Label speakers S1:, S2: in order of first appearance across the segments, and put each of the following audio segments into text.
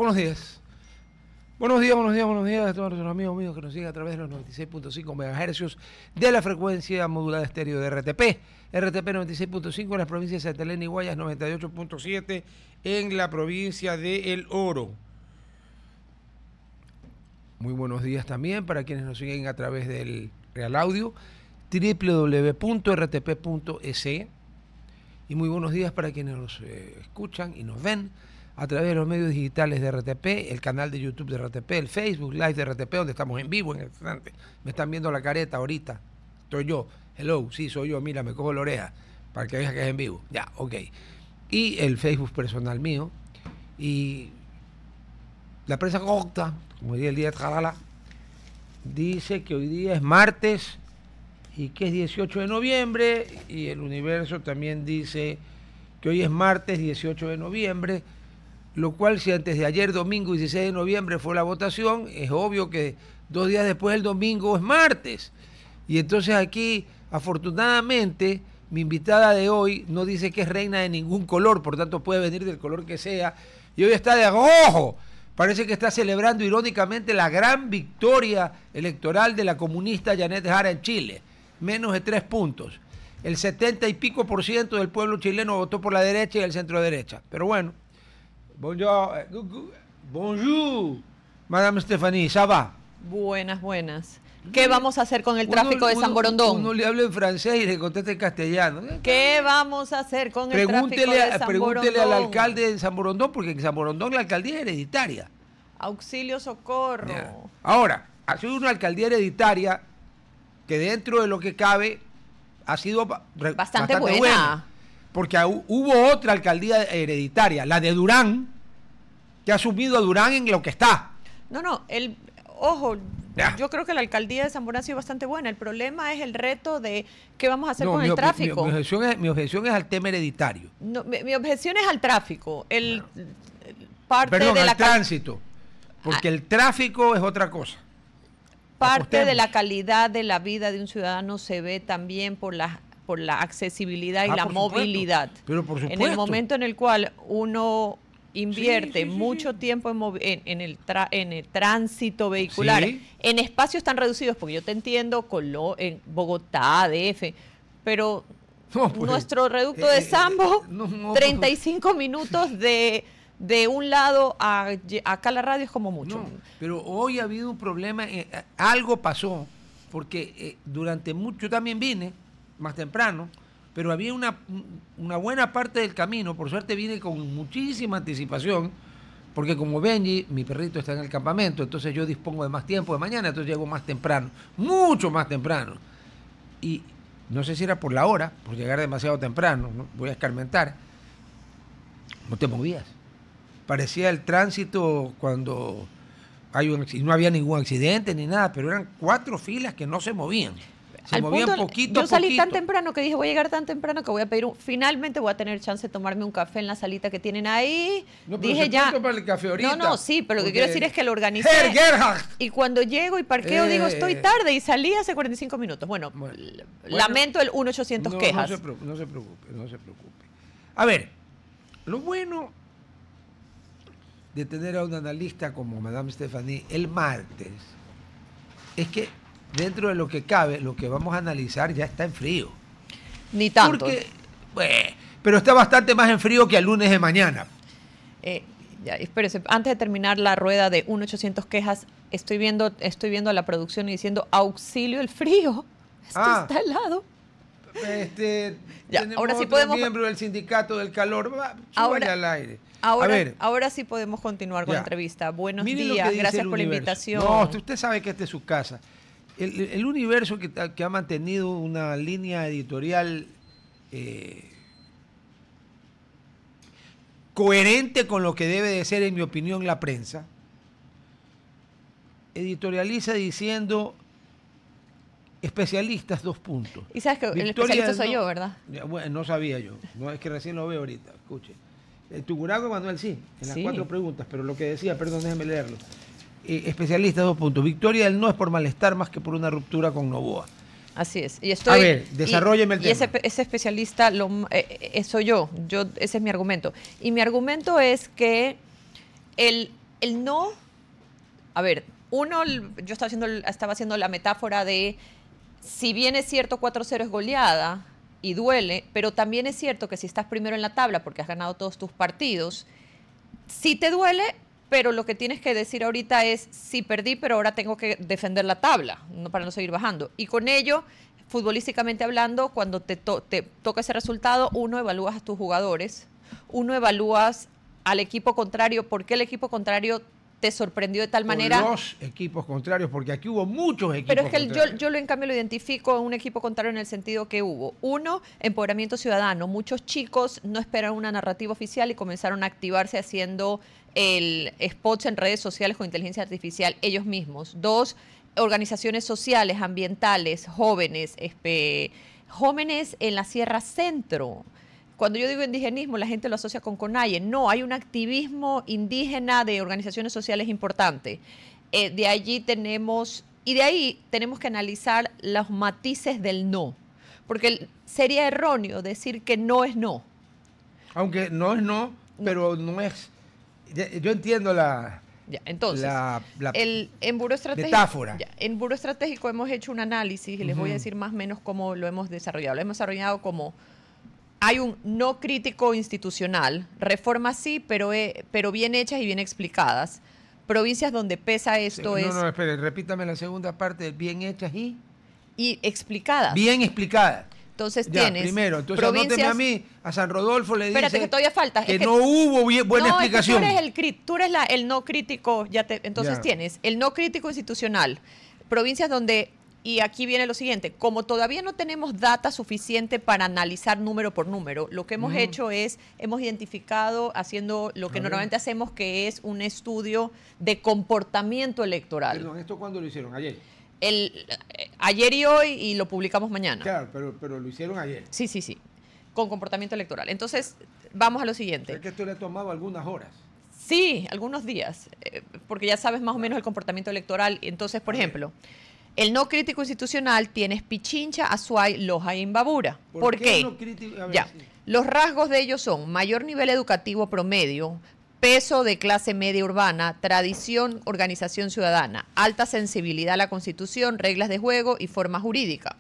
S1: Buenos días. Buenos días a todos nuestros amigos míos que nos siguen a través de los 96.5 MHz de la frecuencia modulada estéreo de RTP. RTP 96.5 en las provincias de Santa Elena y Guayas, 98.7 en la provincia de El Oro. Muy buenos días también para quienes nos siguen a través del Real Audio, www.rtp.es. Y muy buenos días para quienes nos escuchan y nos ven a través de los medios digitales de RTP, el canal de YouTube de RTP, el Facebook Live de RTP, donde estamos en vivo en el instante. Me están viendo la careta ahorita. Estoy yo. Hello, sí, soy yo. Mira, me cojo la oreja para que veas que es en vivo. Ya, ok. Y el Facebook personal mío. Y la prensa corta, como diría el día de Jalala, dice que hoy día es martes y que es 18 de noviembre. Y el Universo también dice que hoy es martes 18 de noviembre. Lo cual, si antes de ayer, domingo 16 de noviembre, fue la votación, es obvio que 2 días después el domingo es martes. Y entonces aquí, afortunadamente, mi invitada de hoy no dice que es reina de ningún color, por tanto puede venir del color que sea. Y hoy está de rojo. Parece que está celebrando irónicamente la gran victoria electoral de la comunista Janet Jara en Chile. Menos de 3 puntos. El 70 y pico % del pueblo chileno votó por la derecha y el centro derecha. Pero bueno. Bonjour, Madame Stéphanie, ¿ça va?
S2: Buenas. ¿Qué vamos a hacer con el tráfico de San Borondón?
S1: Uno le habla en francés y le contesta en castellano.
S2: ¿Qué vamos a hacer con el tráfico de San Borondón?
S1: Pregúntele al alcalde de San Borondón, porque en San Borondón la alcaldía es hereditaria.
S2: Auxilio, socorro.
S1: Ya. Ahora, ha sido una alcaldía hereditaria que dentro de lo que cabe ha sido bastante buena. Porque hubo otra alcaldía hereditaria, la de Durán, que ha subido a Durán en lo que está.
S2: Ojo, yo creo que la alcaldía de San Borondón ha sido bastante buena. El problema es el reto de qué vamos a hacer con el tráfico.
S1: Mi objeción es al tema hereditario.
S2: No, mi objeción es al tráfico.
S1: Al tránsito, porque el tráfico es otra cosa.
S2: Parte de la calidad de la vida de un ciudadano se ve también por la accesibilidad y la movilidad.
S1: Pero por supuesto.
S2: En el momento en el cual uno invierte mucho tiempo en el tránsito vehicular, en espacios tan reducidos, porque yo te entiendo en Bogotá, DF, pero nuestro reducto de Sambo, 35 minutos de un lado a acá la radio es como mucho.
S1: No, pero hoy ha habido un problema, algo pasó, porque durante mucho, yo también vine más temprano, pero había una buena parte del camino, por suerte vine con muchísima anticipación, porque como Benji, mi perrito está en el campamento, entonces yo dispongo de más tiempo de mañana, entonces llego más temprano, mucho más temprano. Y no sé si era por la hora, por llegar demasiado temprano, ¿no? Voy a escarmentar, no te movías. Parecía el tránsito cuando no había ningún accidente ni nada, pero eran 4 filas que no se movían. Se movían poquito a poquito.
S2: Yo salí tan temprano que dije, voy a llegar tan temprano que voy a pedir finalmente voy a tener chance de tomarme un café en la salita que tienen ahí.
S1: No, pero
S2: dije ya.
S1: Para el café ahorita,
S2: sí, pero lo que quiero decir es que lo organicé. Y cuando llego y parqueo digo, estoy tarde y salí hace 45 minutos. Bueno, lamento el 1-800 quejas.
S1: No se preocupe. A ver, lo bueno de tener a un analista como Madame Stéphanie el martes es que dentro de lo que cabe, lo que vamos a analizar ya está en frío.
S2: Ni tanto.
S1: Pero está bastante más en frío que el lunes de mañana.
S2: Ya, espérese, antes de terminar la rueda de 1-800 quejas, estoy viendo a la producción y diciendo, auxilio el frío. Está helado.
S1: Ahora sí podemos. Miembro del sindicato del calor, súbale al aire.
S2: Ahora sí podemos continuar con la entrevista. Buenos días, gracias por la invitación.
S1: No, usted sabe que esta es su casa. El Universo que ha mantenido una línea editorial coherente con lo que debe de ser, en mi opinión, la prensa, editorializa diciendo especialistas, 2 puntos.
S2: Y sabes que el especialista soy yo, ¿verdad?
S1: Bueno, no sabía yo. No, es que recién lo veo ahorita. Escuche. Tungurahua, Manuel, sí, en las 4 preguntas, pero lo que decía, perdón, déjeme leerlo. Especialistas, 2 puntos. Victoria del no es por malestar más que por una ruptura con Novoa.
S2: Así es.
S1: A ver, desarrólleme el tema.
S2: Y ese especialista soy yo. Ese es mi argumento. Y mi argumento es que el no, a ver, yo estaba haciendo la metáfora de, si bien es cierto 4-0 es goleada y duele, pero también es cierto que si estás primero en la tabla porque has ganado todos tus partidos, sí te duele, pero lo que tienes que decir ahorita es, sí perdí, pero ahora tengo que defender la tabla para no seguir bajando. Y con ello, futbolísticamente hablando, cuando te toca ese resultado, uno, evalúas a tus jugadores, uno, evalúas al equipo contrario, por qué el equipo contrario te sorprendió de tal manera.
S1: Los equipos contrarios, porque aquí hubo muchos equipos
S2: pero es que
S1: contrarios.
S2: yo en cambio lo identifico en un equipo contrario en el sentido que hubo, uno, empoderamiento ciudadano. Muchos chicos no esperaron una narrativa oficial y comenzaron a activarse haciendo spots en redes sociales con inteligencia artificial ellos mismos. Dos, organizaciones sociales, ambientales, jóvenes en la Sierra Centro. Cuando yo digo indigenismo, la gente lo asocia con CONAIE. No, hay un activismo indígena de organizaciones sociales importante. De ahí tenemos que analizar los matices del no, porque sería erróneo decir que no es no.
S1: Aunque no es no, pero no es... Yo entiendo
S2: entonces, en Buró Estratégico,
S1: metáfora.
S2: En Buró Estratégico hemos hecho un análisis y les voy a decir más o menos cómo lo hemos desarrollado. Lo hemos desarrollado como... Hay un no crítico institucional, reformas sí, pero bien hechas y bien explicadas. Provincias donde pesa esto es...
S1: No, espere, repítame la segunda parte de bien hechas y
S2: explicadas.
S1: Bien explicadas.
S2: Entonces
S1: ya,
S2: tienes
S1: primero, entonces
S2: provincias...
S1: anóteme a mí, a San Rodolfo le dice...
S2: Espérate, que todavía falta.
S1: Que no hubo buena explicación.
S2: Es que tú eres el no crítico, entonces tienes el no crítico institucional. Provincias donde... Y aquí viene lo siguiente, como todavía no tenemos data suficiente para analizar número por número, lo que hemos hecho es, hemos identificado haciendo lo que normalmente hacemos, que es un estudio de comportamiento electoral.
S1: Perdón, ¿esto cuándo lo hicieron? ¿Ayer?
S2: Ayer y hoy, y lo publicamos mañana.
S1: Claro, pero lo hicieron ayer.
S2: Sí, con comportamiento electoral. Entonces, vamos a lo siguiente.
S1: Es que esto le ha tomado algunas horas.
S2: Sí, algunos días, porque ya sabes más o menos el comportamiento electoral. Entonces, por ejemplo... El no crítico institucional tienes Pichincha, Azuay, Loja e Imbabura. ¿Por qué?
S1: No crítico? A ver,
S2: ya.
S1: sí.
S2: Los rasgos de ellos son mayor nivel educativo promedio, peso de clase media urbana, tradición, organización ciudadana, alta sensibilidad a la Constitución, reglas de juego y forma jurídica.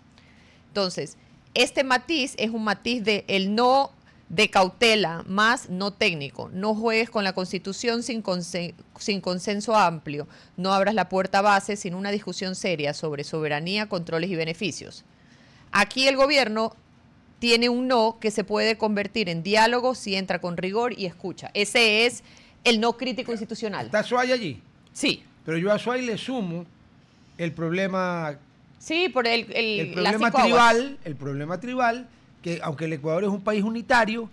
S2: Entonces, este matiz es un matiz de el no de cautela más no técnico. No juegues con la Constitución sin consenso amplio. No abras la puerta base sin una discusión seria sobre soberanía, controles y beneficios. Aquí el gobierno tiene un no que se puede convertir en diálogo si entra con rigor y escucha. Ese es el no crítico institucional.
S1: ¿Está Azuay allí?
S2: Sí.
S1: Pero yo a Azuay le sumo el problema...
S2: Sí, por el
S1: problema tribal, que aunque el Ecuador es un país unitario,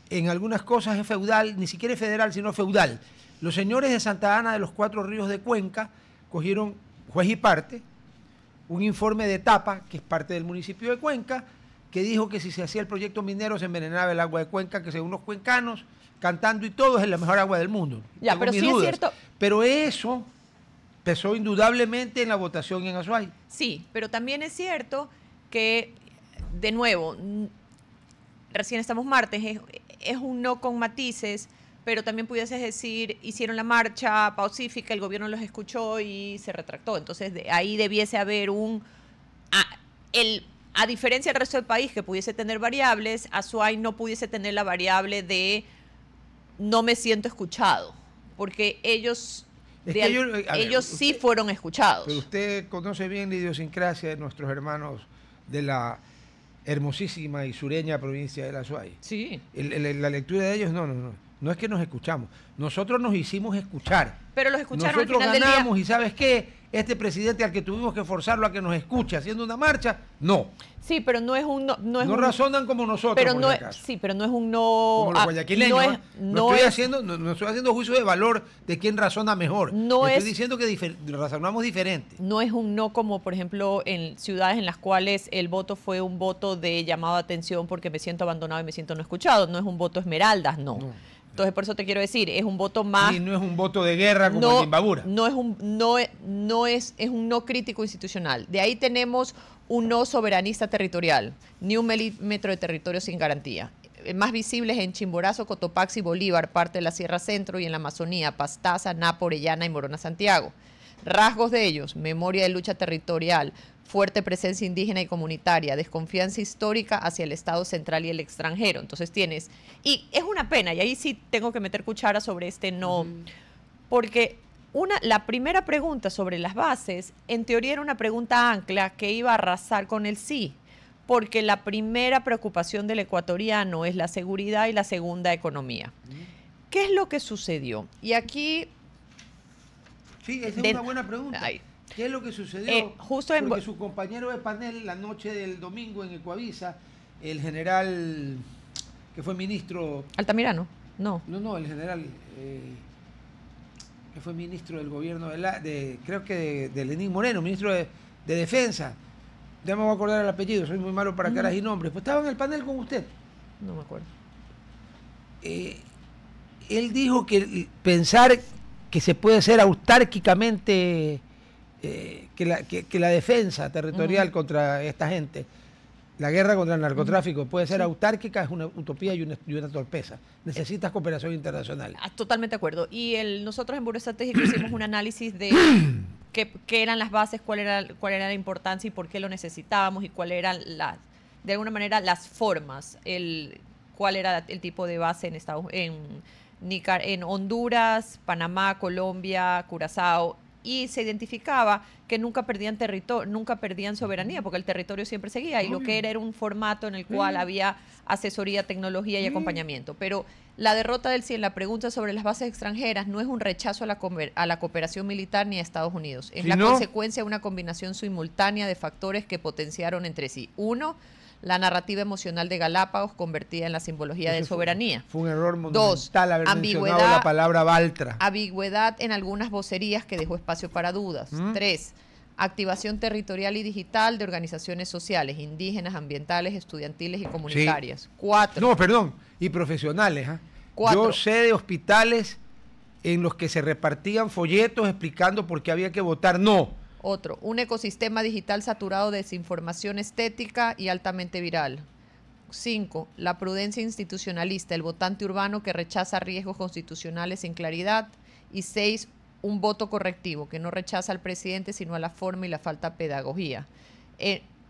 S1: en algunas cosas es feudal, ni siquiera es federal, sino feudal. Los señores de Santa Ana de los Cuatro Ríos de Cuenca cogieron, juez y parte, un informe de etapa, que es parte del municipio de Cuenca, que dijo que si se hacía el proyecto minero se envenenaba el agua de Cuenca, que según los cuencanos, cantando y todo, es la mejor agua del mundo.
S2: Ya,
S1: Tengo
S2: pero
S1: mis
S2: sí
S1: dudas.
S2: es cierto.
S1: Pero eso pesó indudablemente en la votación en Azuay.
S2: Sí, pero también es cierto que, de nuevo, recién estamos martes, es un no con matices, pero también pudieses decir, hicieron la marcha pacífica, el gobierno los escuchó y se retractó. Entonces, ahí debiese haber a diferencia del resto del país que pudiese tener variables, Azuay no pudiese tener la variable de no me siento escuchado, porque ellos sí fueron escuchados.
S1: Pero usted conoce bien la idiosincrasia de nuestros hermanos de la hermosísima y sureña provincia de la Azuay.
S2: Sí.
S1: La lectura de ellos, no es que nos escuchamos. Nosotros nos hicimos escuchar.
S2: Pero los escucharon
S1: Nosotros
S2: al final
S1: ganamos
S2: del día.
S1: Y ¿sabes qué? Este presidente al que tuvimos que forzarlo a que nos escuche haciendo una marcha, no.
S2: Sí, pero no es un no
S1: razonan como nosotros,
S2: pero
S1: por
S2: no
S1: si
S2: es,
S1: acaso.
S2: sí, pero no es un no.
S1: Como los guayaquileños. No estoy haciendo juicio de valor de quién razona mejor. Estoy diciendo que razonamos diferente.
S2: No es un no como, por ejemplo, en ciudades en las cuales el voto fue un voto de llamado de atención porque me siento abandonado y me siento no escuchado. No es un voto esmeraldas, no. Entonces, por eso te quiero decir, es un voto más...
S1: Y no es un voto de guerra como en Imbabura.
S2: Es un no crítico institucional. De ahí tenemos un no soberanista territorial, ni un milímetro de territorio sin garantía. más visibles en Chimborazo, Cotopaxi, Bolívar, parte de la Sierra Centro y en la Amazonía, Pastaza, Napo, Orellana y Morona, Santiago. Rasgos de ellos: memoria de lucha territorial, fuerte presencia indígena y comunitaria, desconfianza histórica hacia el Estado central y el extranjero. Entonces tienes, y es una pena, y ahí sí tengo que meter cuchara sobre este no, porque la primera pregunta sobre las bases, en teoría era una pregunta ancla que iba a arrasar con el sí, porque la primera preocupación del ecuatoriano es la seguridad y la segunda, economía. ¿Qué es lo que sucedió? Y aquí...
S1: Sí, esa es una buena pregunta. ¿Qué es lo que sucedió? Porque su compañero de panel la noche del domingo en Ecuavisa, el general que fue ministro...
S2: Altamirano, no.
S1: No, el general que fue ministro del gobierno creo que de Lenín Moreno, ministro de Defensa. Ya me voy a acordar el apellido, soy muy malo para caras y nombres. Pues estaba en el panel con usted.
S2: No me acuerdo.
S1: Él dijo que pensar que se puede ser autárquicamente que la defensa territorial contra esta gente, la guerra contra el narcotráfico puede ser autárquica, es una utopía y una torpeza. Necesitas cooperación internacional.
S2: Totalmente de acuerdo. Y nosotros en Buró Estratégico hicimos un análisis de qué eran las bases, cuál era la importancia y por qué lo necesitábamos y cuál eran de alguna manera las formas, cuál era el tipo de base en Honduras, Panamá, Colombia, Curazao, y se identificaba que nunca perdían territorio, nunca perdían soberanía, porque el territorio siempre seguía, y lo que era un formato en el cual había asesoría, tecnología y acompañamiento. Pero la derrota del sí en la pregunta sobre las bases extranjeras no es un rechazo a la cooperación militar ni a Estados Unidos, es la consecuencia de una combinación simultánea de factores que potenciaron entre sí. Uno, la narrativa emocional de Galápagos convertida en la simbología de soberanía.
S1: Fue un error monumental haber mencionado la palabra Baltra.
S2: Ambigüedad en algunas vocerías que dejó espacio para dudas. 3. Activación territorial y digital de organizaciones sociales, indígenas, ambientales, estudiantiles y comunitarias. 4.
S1: No, perdón, y profesionales.
S2: 4.
S1: Yo sé de hospitales en los que se repartían folletos explicando por qué había que votar no.
S2: Otro, un ecosistema digital saturado de desinformación estética y altamente viral. 5. La prudencia institucionalista, el votante urbano que rechaza riesgos constitucionales sin claridad. Y 6. Un voto correctivo, que no rechaza al presidente, sino a la forma y la falta de pedagogía.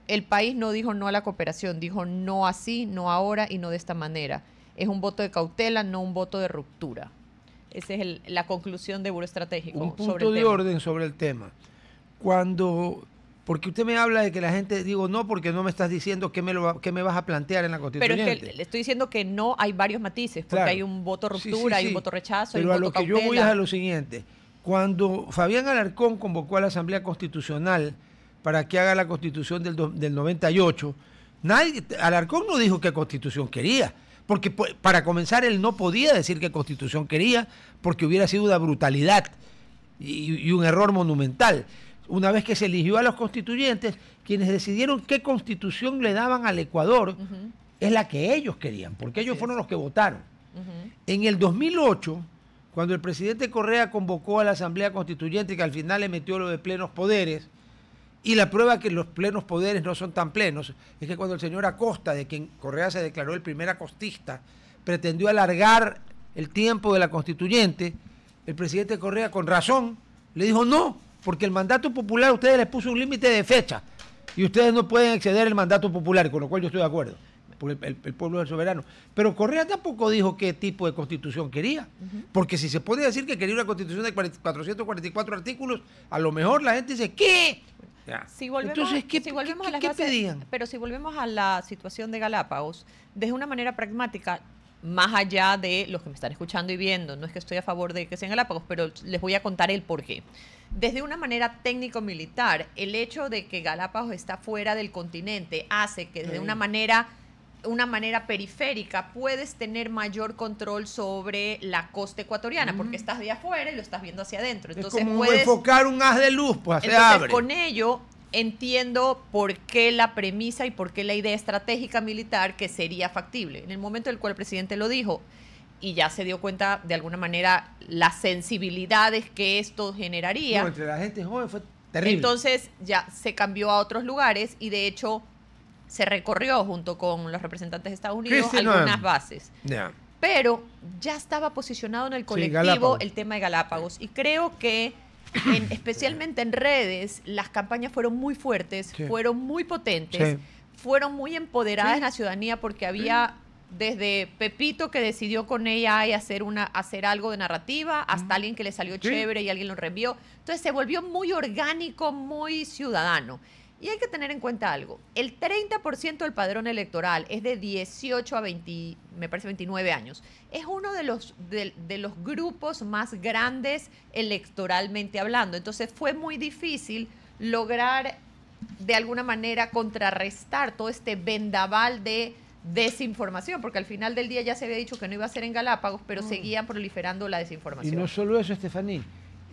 S2: El país no dijo no a la cooperación, dijo no así, no ahora y no de esta manera. Es un voto de cautela, no un voto de ruptura. Esa es la conclusión de Buró Estratégico.
S1: Un punto de orden sobre el tema. Porque usted me habla de que la gente, digo no, porque no me estás diciendo qué me vas a plantear en la Constituyente.
S2: Pero es que le estoy diciendo que no hay varios matices, porque hay un voto ruptura, hay un voto rechazo,
S1: pero
S2: hay un voto cautela.
S1: Pero a lo que yo voy es a lo siguiente. Cuando Fabián Alarcón convocó a la Asamblea Constitucional para que haga la Constitución del 98, Alarcón no dijo qué Constitución quería, porque para comenzar él no podía decir qué Constitución quería, porque hubiera sido una brutalidad y un error monumental. Una vez que se eligió a los constituyentes, quienes decidieron qué constitución le daban al Ecuador, es la que ellos querían, porque ellos fueron los que votaron. En el 2008, cuando el presidente Correa convocó a la Asamblea Constituyente, que al final le metió lo de plenos poderes, y la prueba que los plenos poderes no son tan plenos, es que cuando el señor Acosta, de quien Correa se declaró el primer acostista, pretendió alargar el tiempo de la Constituyente, el presidente Correa, con razón, le dijo no, porque el mandato popular a ustedes les puso un límite de fecha y ustedes no pueden exceder el mandato popular, con lo cual yo estoy de acuerdo, porque el pueblo es soberano. Pero Correa tampoco dijo qué tipo de constitución quería, porque si se puede decir que quería una constitución de 444 artículos, a lo mejor la gente dice, ¿qué? Entonces, ¿qué pedían?
S2: Pero si volvemos a la situación de Galápagos, desde una manera pragmática, más allá de los que me están escuchando y viendo, no es que estoy a favor de que sean Galápagos, pero les voy a contar el porqué. Desde una manera técnico-militar, el hecho de que Galápagos está fuera del continente hace que desde una manera periférica puedes tener mayor control sobre la costa ecuatoriana, porque estás de afuera y lo estás viendo hacia adentro. Entonces,
S1: es como enfocar un haz de luz, pues se abre.
S2: Con ello entiendo por qué la premisa y por qué la idea estratégica militar que sería factible. En el momento en el cual el presidente lo dijo y ya se dio cuenta de alguna manera las sensibilidades que esto generaría.
S1: No, entre la gente joven fue terrible.
S2: Entonces ya se cambió a otros lugares y de hecho se recorrió junto con los representantes de Estados Unidos
S1: Kristi
S2: algunas
S1: Noem.
S2: bases.
S1: Ya.
S2: Pero ya estaba posicionado en el colectivo
S1: Galápagos.
S2: el tema de Galápagos. Y creo que, especialmente en redes, las campañas fueron muy fuertes,
S1: Sí.
S2: fueron muy potentes,
S1: Sí.
S2: fueron muy empoderadas
S1: Sí.
S2: en la ciudadanía porque había desde Pepito que decidió con AI hacer algo de narrativa, hasta alguien que le salió chévere y alguien lo reenvió. Entonces se volvió muy orgánico, muy ciudadano. Y hay que tener en cuenta algo. El 30% del padrón electoral es de 18 a 20, me parece 29 años. Es uno de los grupos más grandes electoralmente hablando. Entonces fue muy difícil lograr de alguna manera contrarrestar todo este vendaval de desinformación, porque al final del día ya se había dicho que no iba a ser en Galápagos, pero seguían proliferando la
S1: Y
S2: desinformación.
S1: no solo eso, Estefaní.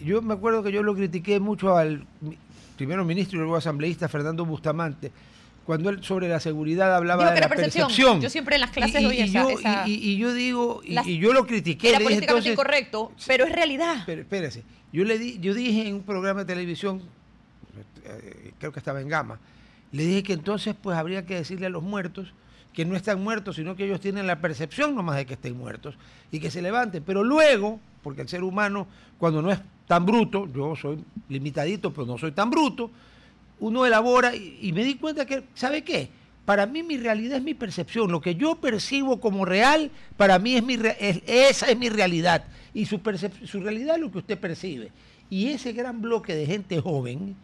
S1: Yo me acuerdo que yo lo critiqué mucho al primero ministro y luego asambleísta Fernando Bustamante, cuando él sobre la seguridad hablaba
S2: Digo
S1: de
S2: que
S1: la
S2: era
S1: percepción.
S2: Yo siempre en las clases doy
S1: y yo digo, y yo lo critiqué.
S2: Era
S1: le dije,
S2: políticamente
S1: entonces,
S2: incorrecto, pero es realidad.
S1: Espérese, yo dije en un programa de televisión, creo que estaba en Gama, le dije que entonces pues habría que decirle a los muertos que no están muertos, sino que ellos tienen la percepción nomás de que estén muertos y que se levanten. Pero luego, porque el ser humano, cuando no es tan bruto, yo soy limitadito, pero no soy tan bruto, uno elabora y me di cuenta que, ¿sabe qué? Para mí mi realidad es mi percepción. Lo que yo percibo como real, para mí esa es mi realidad. Y su realidad es lo que usted percibe. Y ese gran bloque de gente joven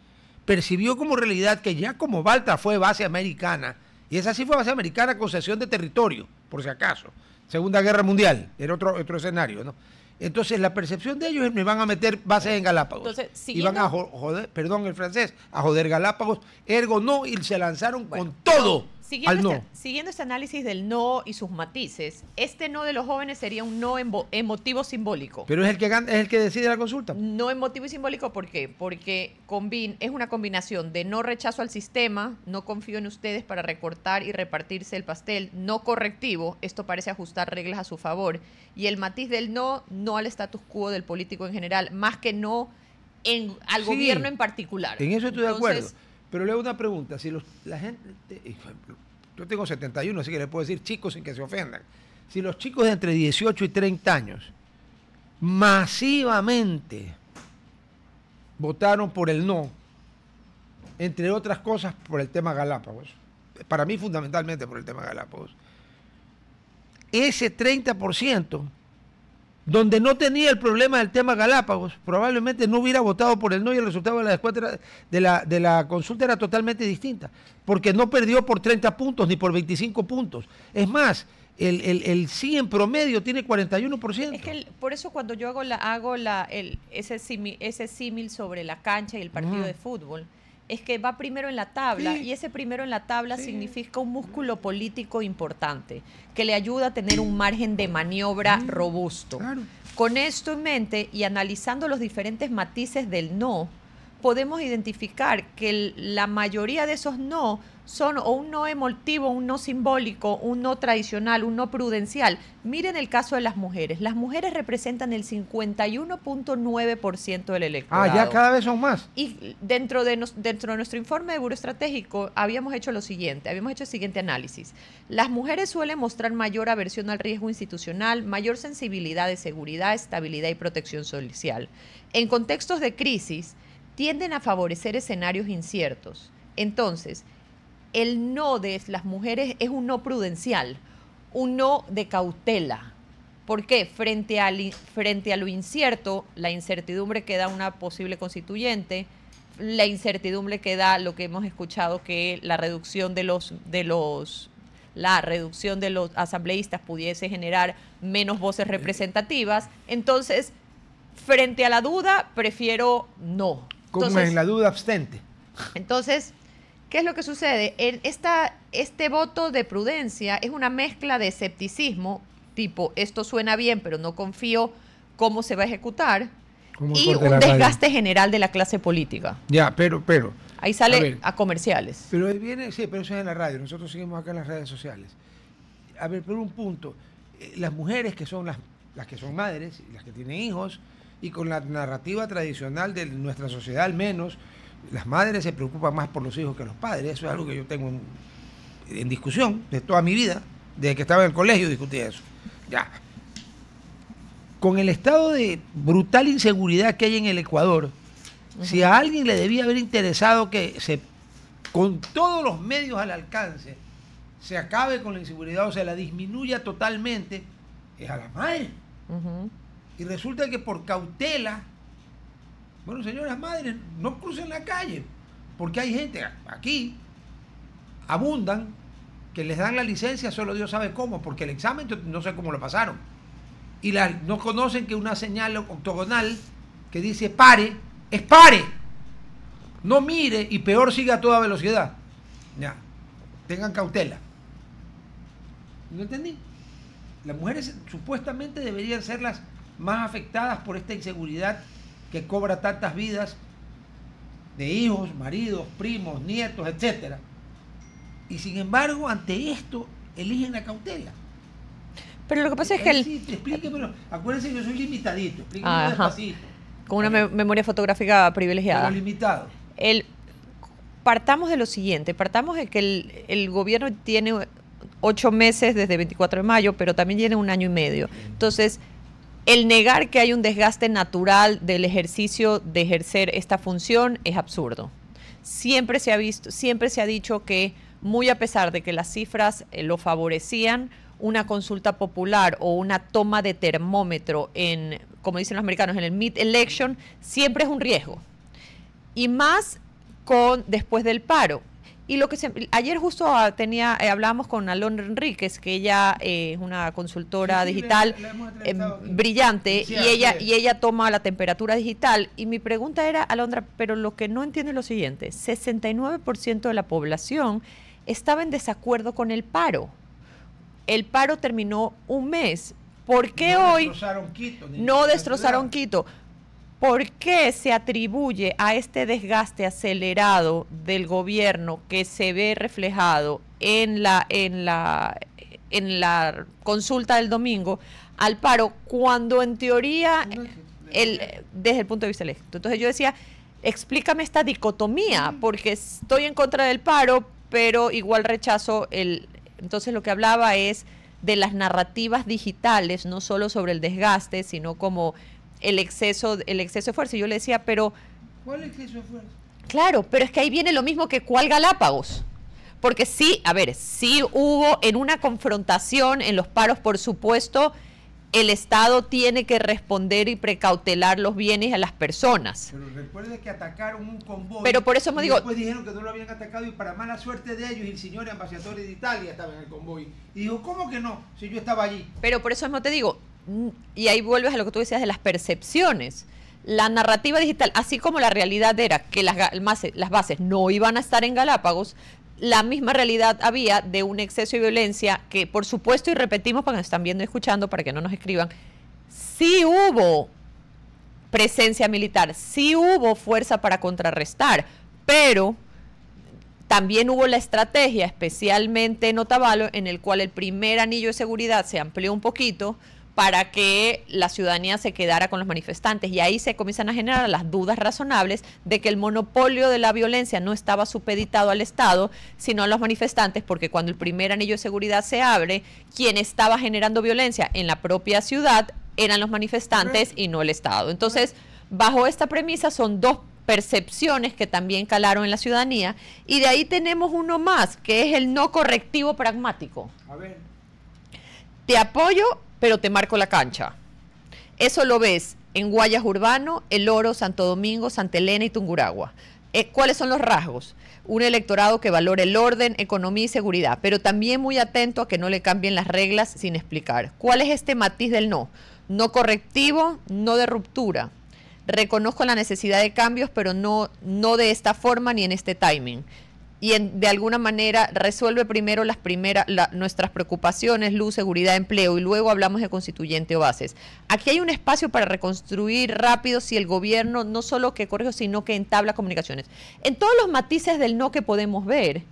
S1: percibió como realidad que ya como Balta fue base americana, y esa sí fue base americana con cesión de territorio, por si acaso. Segunda Guerra Mundial, era otro escenario, ¿no? Entonces la percepción de ellos es me van a meter bases en Galápagos.
S2: Entonces,
S1: y van a joder, perdón el francés, a joder Galápagos, ergo no, y se lanzaron con todo al no.
S2: Siguiendo este análisis del no y sus matices, este no de los jóvenes sería un no emotivo simbólico.
S1: Pero es el que decide la consulta.
S2: No emotivo y simbólico, ¿por qué? Porque es una combinación de no rechazo al sistema, no confío en ustedes para recortar y repartirse el pastel, no correctivo, esto parece ajustar reglas a su favor, y el matiz del no al status quo del político en general, más que no al gobierno en particular.
S1: En eso estoy de acuerdo. Pero le hago una pregunta, si la gente, yo tengo 71, así que le puedo decir chicos sin que se ofendan. Si los chicos de entre 18 y 30 años masivamente votaron por el no, entre otras cosas por el tema Galápagos, para mí fundamentalmente por el tema Galápagos, ese 30%, donde no tenía el problema del tema Galápagos, probablemente no hubiera votado por el no y el resultado de la consulta era totalmente distinta, porque no perdió por 30 puntos ni por 25 puntos. Es más, el sí en promedio tiene 41%.
S2: Es que por eso cuando yo hago ese símil sobre la cancha y el partido de fútbol, es que va primero en la tabla, y ese primero en la tabla significa un músculo político importante que le ayuda a tener un margen de maniobra robusto.
S1: Claro.
S2: Con esto en mente y analizando los diferentes matices del no, podemos identificar que la mayoría de esos no son o un no emotivo, un no simbólico, un no tradicional, un no prudencial. Miren el caso de las mujeres. Las mujeres representan el 51.9% del electorado.
S1: Ah, ya cada vez son más.
S2: Y dentro de nuestro informe de Buró Estratégico habíamos hecho el siguiente análisis. Las mujeres suelen mostrar mayor aversión al riesgo institucional, mayor sensibilidad de seguridad, estabilidad y protección social. En contextos de crisis, tienden a favorecer escenarios inciertos. Entonces, el no de las mujeres es un no prudencial, un no de cautela. ¿Por qué? Frente a lo incierto, la incertidumbre que da una posible constituyente, la incertidumbre que da lo que hemos escuchado, que la reducción de los asambleístas pudiese generar menos voces representativas. Entonces, frente a la duda, prefiero no.
S1: Como en la duda abstente.
S2: Entonces, ¿qué es lo que sucede? Este voto de prudencia es una mezcla de escepticismo, tipo, esto suena bien, pero no confío cómo se va a ejecutar, y un desgaste general de la clase política.
S1: Ya, pero
S2: ahí sale a comerciales.
S1: Pero ahí viene, sí, pero eso es en la radio. Nosotros seguimos acá en las redes sociales. A ver, por un punto, las mujeres que son las que son madres y las que tienen hijos, y con la narrativa tradicional de nuestra sociedad al menos, las madres se preocupan más por los hijos que los padres. Eso es algo que yo tengo en discusión de toda mi vida, desde que estaba en el colegio discutía eso. Ya. Con el estado de brutal inseguridad que hay en el Ecuador, si a alguien le debía haber interesado que con todos los medios al alcance se acabe con la inseguridad o se la disminuya totalmente, es a las madres. Y resulta que por cautela, bueno, señoras madres, no crucen la calle, porque hay gente aquí, abundan, que les dan la licencia, solo Dios sabe cómo, porque el examen no sé cómo lo pasaron. Y no conocen que una señal octogonal que dice pare, es pare. No mire y peor siga a toda velocidad. Ya, tengan cautela. ¿No entendí? Las mujeres supuestamente deberían ser las más afectadas por esta inseguridad que cobra tantas vidas de hijos, maridos, primos, nietos, etcétera. Y sin embargo, ante esto, eligen la cautela.
S2: Pero lo que pasa es que
S1: sí, explíquemelo. Acuérdense que yo soy limitadito. Explíquemelo despacito.
S2: Con una memoria fotográfica privilegiada.
S1: Pero limitado.
S2: Partamos de lo siguiente. Partamos de que el gobierno tiene 8 meses desde 24 de mayo, pero también tiene 1 año y medio. Entonces, el negar que hay un desgaste natural del ejercicio de ejercer esta función es absurdo. Siempre se ha dicho que, muy a pesar de que las cifras lo favorecían, una consulta popular o una toma de termómetro como dicen los americanos, en el mid-election, siempre es un riesgo. Y más después del paro. Y ayer justo hablábamos con Alondra Enríquez, que ella es una consultora digital brillante, y ella toma la temperatura digital. Y mi pregunta era, Alondra, pero lo que no entiende es lo siguiente: 69% de la población estaba en desacuerdo con el paro. El paro terminó 1 mes. ¿Por qué hoy no destrozaron Quito? ¿Por qué se atribuye a este desgaste acelerado del gobierno que se ve reflejado en la consulta del domingo al paro, cuando en teoría, desde el punto de vista electo? Entonces yo decía, explícame esta dicotomía, porque estoy en contra del paro, pero igual rechazo Entonces lo que hablaba es de las narrativas digitales, no solo sobre el desgaste, sino como el exceso de fuerza. Y yo le decía, pero...
S1: ¿Cuál exceso de fuerza?
S2: Claro, pero es que ahí viene lo mismo que ¿cuál Galápagos? Porque sí hubo en una confrontación en los paros, por supuesto, el Estado tiene que responder y precautelar los bienes a las personas.
S1: Pero recuerde que atacaron un convoy.
S2: Pero por eso me digo...
S1: Después dijeron que no lo habían atacado y para mala suerte de ellos, el señor embajador de Italia estaba en el convoy. Y dijo, ¿cómo que no? Si yo estaba allí.
S2: Pero por eso mismo te digo, y ahí vuelves a lo que tú decías de las percepciones. La narrativa digital, así como la realidad era que las bases no iban a estar en Galápagos, la misma realidad había de un exceso de violencia que, por supuesto, y repetimos para que nos están viendo y escuchando, para que no nos escriban, sí hubo presencia militar, sí hubo fuerza para contrarrestar, pero también hubo la estrategia, especialmente en Otavalo, en el cual el primer anillo de seguridad se amplió un poquito para que la ciudadanía se quedara con los manifestantes, y ahí se comienzan a generar las dudas razonables de que el monopolio de la violencia no estaba supeditado al Estado, sino a los manifestantes, porque cuando el primer anillo de seguridad se abre, quien estaba generando violencia en la propia ciudad eran los manifestantes y no el Estado. Entonces, bajo esta premisa son dos percepciones que también calaron en la ciudadanía, y de ahí tenemos uno más, que es el no correctivo pragmático.
S1: A ver.
S2: Te apoyo, pero te marco la cancha. Eso lo ves en Guayas Urbano, El Oro, Santo Domingo, Santa Elena y Tungurahua. ¿Cuáles son los rasgos? Un electorado que valora el orden, economía y seguridad, pero también muy atento a que no le cambien las reglas sin explicar. ¿Cuál es este matiz del no? No correctivo, no de ruptura. Reconozco la necesidad de cambios, pero no de esta forma ni en este timing. Y de alguna manera resuelve primero nuestras preocupaciones, luz, seguridad, empleo, y luego hablamos de constituyente o bases. Aquí hay un espacio para reconstruir rápido si el gobierno no solo que corrige, sino que entabla comunicaciones. En todos los matices del no que podemos ver,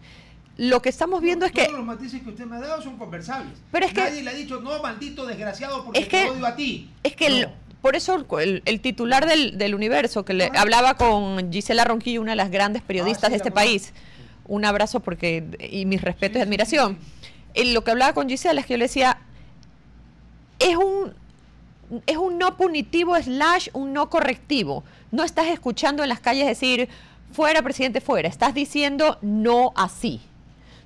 S2: lo que estamos viendo es que...
S1: Todos los matices que usted me ha dado son conversables.
S2: Pero es
S1: Nadie le ha dicho, no, maldito desgraciado, porque te odio a ti.
S2: Es que por eso el titular del Universo, que le hablaba con Gisela Ronquillo, una de las grandes periodistas de este país, un abrazo y mis respetos y admiración. Lo que hablaba con Gisela es que yo le decía, es un no punitivo / un no correctivo. No estás escuchando en las calles decir, fuera presidente, fuera. Estás diciendo no así.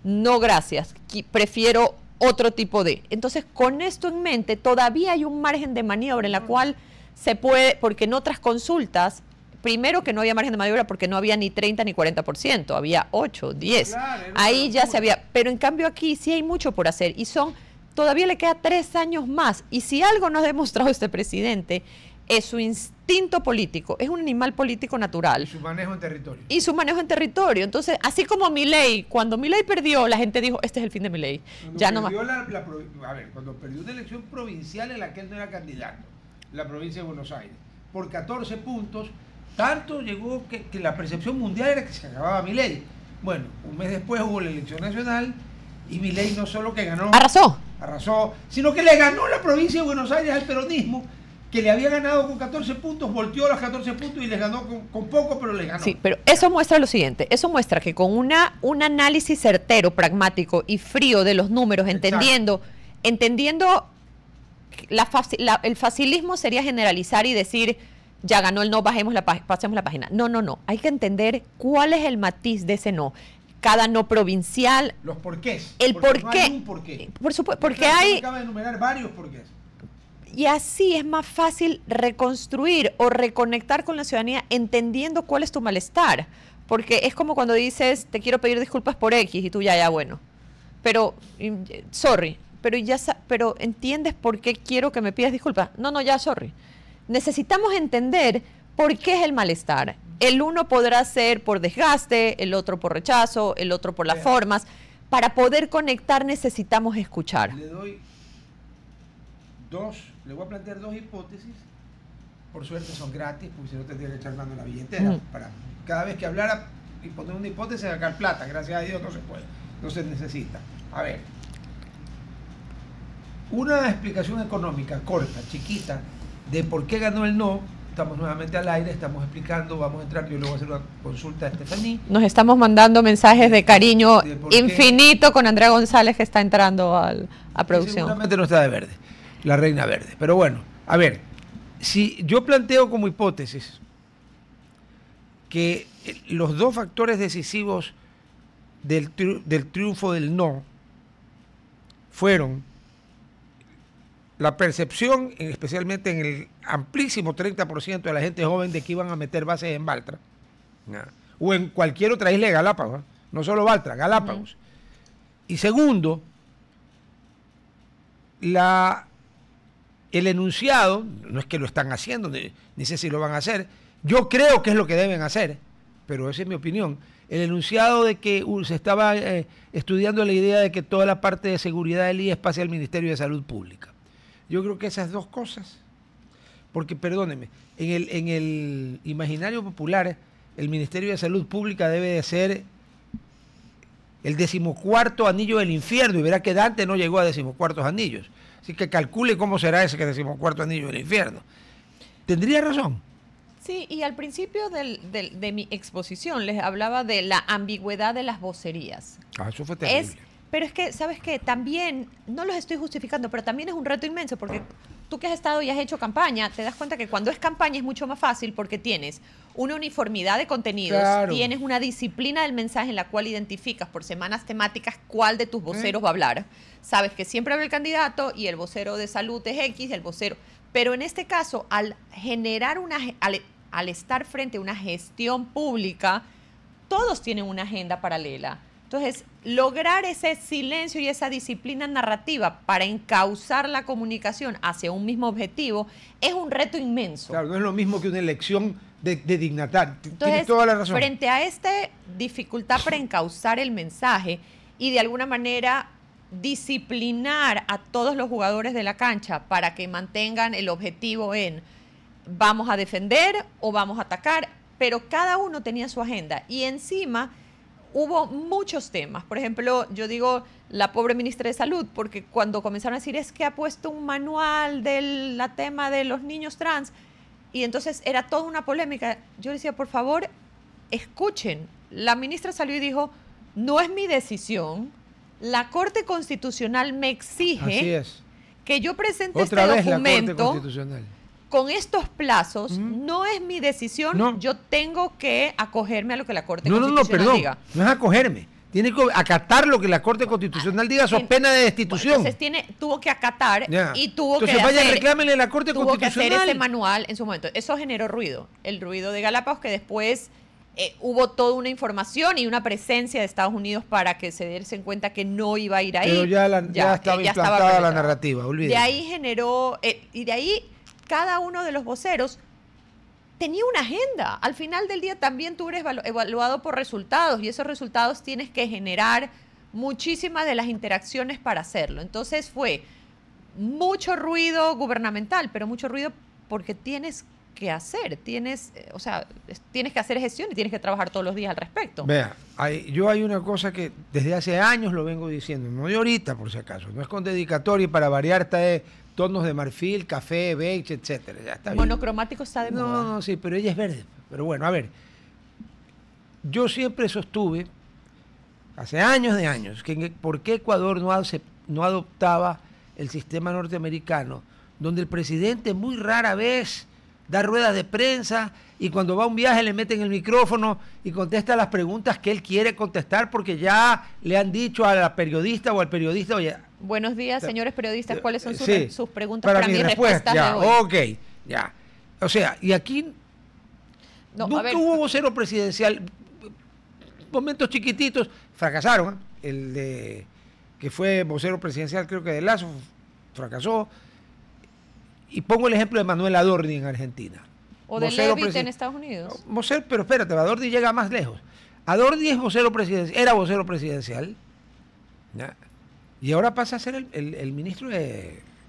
S2: No gracias. Prefiero otro tipo de. Entonces, con esto en mente, todavía hay un margen de maniobra en la cual se puede, porque en otras consultas, primero que no había margen de maniobra porque no había ni 30 ni 40%, había 8, 10. Claro, ahí ya se había, pero en cambio aquí sí hay mucho por hacer y todavía le queda 3 años más. Y si algo nos ha demostrado este presidente es su instinto político, es un animal político natural.
S1: Y su manejo en territorio.
S2: Y su manejo en territorio. Entonces, así como Milei, cuando Milei perdió, la gente dijo, este es el fin de Milei. Ya no más.
S1: Cuando perdió una elección provincial en la que él no era candidato, la provincia de Buenos Aires, por 14 puntos, tanto llegó que la percepción mundial era que se acababa Milei. Bueno, un mes después hubo la elección nacional y Milei no solo que ganó, arrasó, sino que le ganó la provincia de Buenos Aires al peronismo, que le había ganado con 14 puntos, volteó a los 14 puntos y les ganó con poco, pero le ganó.
S2: Sí, pero eso muestra lo siguiente, eso muestra que con un análisis certero, pragmático y frío de los números, entendiendo el facilismo sería generalizar y decir, ya ganó el no, pasemos la página. No, hay que entender cuál es el matiz de ese no. Cada no provincial.
S1: Los porqués.
S2: El
S1: porqué.
S2: No hay un
S1: porqué.
S2: Por supuesto, porque hay.
S1: Acaba de enumerar varios porqués.
S2: Y así es más fácil reconstruir o reconectar con la ciudadanía entendiendo cuál es tu malestar. Porque es como cuando dices, te quiero pedir disculpas por X y tú ya, bueno. Pero, sorry, pero ¿entiendes por qué quiero que me pidas disculpas? No, ya, sorry. Necesitamos entender por qué es el malestar. El uno podrá ser por desgaste, el otro por rechazo, el otro por las formas. Para poder conectar necesitamos escuchar.
S1: Le voy a plantear 2 hipótesis. Por suerte son gratis, porque si no tendría que echar mano en la billetera. Para cada vez que hablara y poner una hipótesis, sacar plata. Gracias a Dios no se puede, no se necesita. A ver, una explicación económica corta, chiquita, de por qué ganó el no. Estamos nuevamente al aire, estamos explicando, vamos a entrar, yo le voy a hacer una consulta a Estefaní.
S2: Nos estamos mandando mensajes de cariño infinito con Andrea González, que está entrando a producción.
S1: Seguramente no está de verde, la reina verde. Pero bueno, a ver, si yo planteo como hipótesis que los 2 factores decisivos del triunfo del no fueron la percepción, especialmente en el amplísimo 30% de la gente joven, de que iban a meter bases en Baltra, o en cualquier otra isla de Galápagos, no solo Baltra, Galápagos. Y segundo, el enunciado, no es que lo están haciendo, ni sé si lo van a hacer, yo creo que es lo que deben hacer, pero esa es mi opinión. El enunciado de que se estaba estudiando la idea de que toda la parte de seguridad del IES pase al Ministerio de Salud Pública. Yo creo que esas 2 cosas, porque perdónenme, en el imaginario popular, el Ministerio de Salud Pública debe de ser el 14º anillo del infierno, y verá que Dante no llegó a 14 anillos. Así que calcule cómo será ese 14º anillo del infierno. ¿Tendría razón?
S2: Sí, y al principio de mi exposición les hablaba de la ambigüedad de las vocerías.
S1: Eso fue terrible.
S2: Pero es que, ¿sabes qué? También, no los estoy justificando, pero también es un reto inmenso, porque tú que has estado y has hecho campaña, te das cuenta que cuando es campaña es mucho más fácil porque tienes una uniformidad de contenidos, tienes una disciplina del mensaje en la cual identificas por semanas temáticas cuál de tus voceros va a hablar. Sabes que siempre habla el candidato y el vocero de salud es X, el vocero... Pero en este caso, al estar frente a una gestión pública, todos tienen una agenda paralela. Entonces, lograr ese silencio y esa disciplina narrativa para encauzar la comunicación hacia un mismo objetivo es un reto inmenso.
S1: Claro, no es lo mismo que una elección de dignatario. Tienes toda la razón.
S2: Frente a esta dificultad para encauzar el mensaje y de alguna manera disciplinar a todos los jugadores de la cancha para que mantengan el objetivo en vamos a defender o vamos a atacar, pero cada uno tenía su agenda y encima hubo muchos temas. Por ejemplo, yo digo la pobre ministra de Salud, porque cuando comenzaron a decir es que ha puesto un manual del tema de los niños trans, y entonces era toda una polémica. Yo decía, por favor, escuchen. La ministra salió y dijo, no es mi decisión. La Corte Constitucional me exige que yo presente
S1: otra
S2: este
S1: vez
S2: documento
S1: la Corte Constitucional.
S2: Con estos plazos. No es mi decisión.
S1: No.
S2: Yo tengo que acogerme a lo que la Corte Constitucional diga.
S1: No es acogerme. Tiene que acatar lo que la Corte Constitucional diga, sos pena de destitución.
S2: Bueno, entonces tuvo que acatar y tuvo
S1: entonces
S2: que
S1: vaya, reclámenle a la Corte
S2: tuvo
S1: Constitucional.
S2: que hacer ese manual en su momento. Eso generó ruido. El ruido de Galápagos, que después hubo toda una información y una presencia de Estados Unidos para que se diesen cuenta que no iba a ir ahí.
S1: Pero ya estaba implantada la narrativa, olvídate.
S2: De ahí generó, y de ahí cada uno de los voceros tenía una agenda. Al final del día también tú eres evaluado por resultados y esos resultados tienes que generar muchísimas de las interacciones para hacerlo. Entonces fue mucho ruido gubernamental, pero mucho ruido porque tienes que hacer, tienes que hacer gestión y tienes que trabajar todos los días al respecto.
S1: Vea, hay una cosa que desde hace años lo vengo diciendo, no de ahorita por si acaso, no es con dedicatoria y para variar está de tonos de marfil, café, beige, etcétera. Ya está bien.
S2: Monocromático está de moda.
S1: No, sí, pero ella es verde. Pero bueno, a ver, yo siempre sostuve, hace años de años, que por qué Ecuador no adoptaba el sistema norteamericano, donde el presidente muy rara vez da ruedas de prensa y cuando va a un viaje le meten el micrófono y contesta las preguntas que él quiere contestar porque ya le han dicho a la periodista o al periodista, oye...
S2: Buenos días, señores periodistas, ¿cuáles son sus preguntas
S1: para mis respuestas
S2: de hoy?
S1: Ok, ya. O sea, y aquí nunca hubo vocero presidencial, momentos chiquititos, fracasaron, el de que fue vocero presidencial creo que de Lazo, fracasó. Y pongo el ejemplo de Manuel Adorni en Argentina.
S2: O de Levitt en Estados Unidos.
S1: Pero espérate, Adorni llega más lejos. Adorni es vocero presidencial, era vocero presidencial, ¿ya? Y ahora pasa a ser el ministro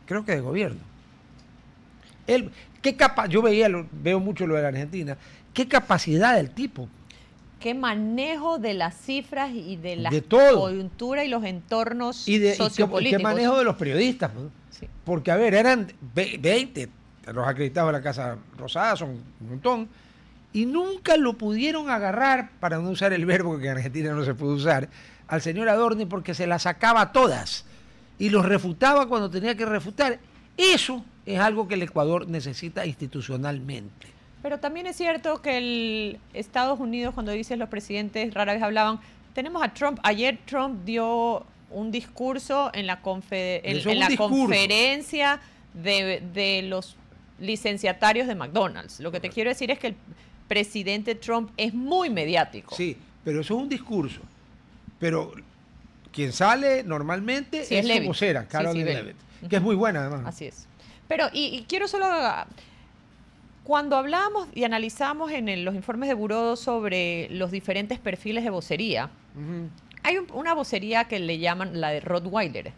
S1: creo que de gobierno. Yo veo mucho lo de la Argentina. ¿Qué capacidad del tipo?
S2: Qué manejo de las cifras y de la coyuntura y los entornos sociopolíticos.
S1: Y qué manejo de los periodistas, ¿no? Sí. Porque, a ver, eran 20, los acreditados de la Casa Rosada son un montón, y nunca lo pudieron agarrar, para no usar el verbo que en Argentina no se puede usar, al señor Adorni porque se las sacaba todas y los refutaba cuando tenía que refutar. Eso es algo que el Ecuador necesita institucionalmente.
S2: Pero también es cierto que el Estados Unidos, cuando dices los presidentes rara vez hablaban, tenemos a Trump. Ayer Trump dio un discurso en la conferencia de los licenciatarios de McDonald's. Lo que te quiero decir es que el presidente Trump es muy mediático.
S1: Sí, pero eso es un discurso. Pero quien sale normalmente es su vocera, Caroline Levitt, que es muy buena además.
S2: Así es. Pero, y quiero solo... Cuando hablamos y analizamos en los informes de Buró sobre los diferentes perfiles de vocería, hay una vocería que le llaman la de Rottweiler.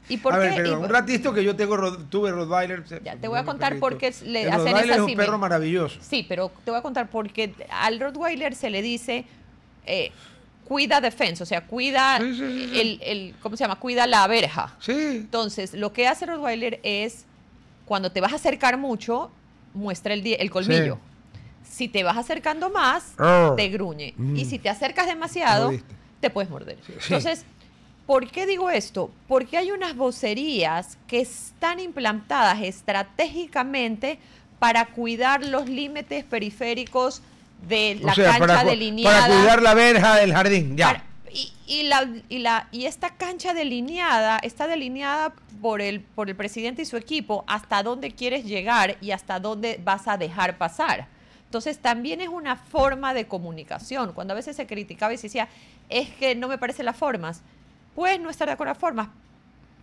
S2: ¿Y por qué?
S1: Pero un ratito que yo tuve Rottweiler.
S2: Ya, te voy a contar por qué le
S1: hacen
S2: esa
S1: Rottweiler es un perro maravilloso.
S2: Sí, pero te voy a contar por qué al Rottweiler se le dice cuida defensa, o sea, cuida ¿cómo se llama? Cuida la verja.
S1: Sí.
S2: Entonces, lo que hace Rottweiler es, cuando te vas a acercar mucho, muestra el colmillo. Sí. Si te vas acercando más, te gruñe. Y si te acercas demasiado, te puedes morder. Sí. Entonces, ¿por qué digo esto? Porque hay unas vocerías que están implantadas estratégicamente para cuidar los límites periféricos de la cancha delineada.
S1: Para cuidar la verja del jardín, ya.
S2: Y esta cancha delineada está delineada por el presidente y su equipo hasta dónde quieres llegar y hasta dónde vas a dejar pasar. Entonces también es una forma de comunicación. Cuando a veces se criticaba y se decía, es que no me parecen las formas. Puedes no estar de acuerdo con las formas,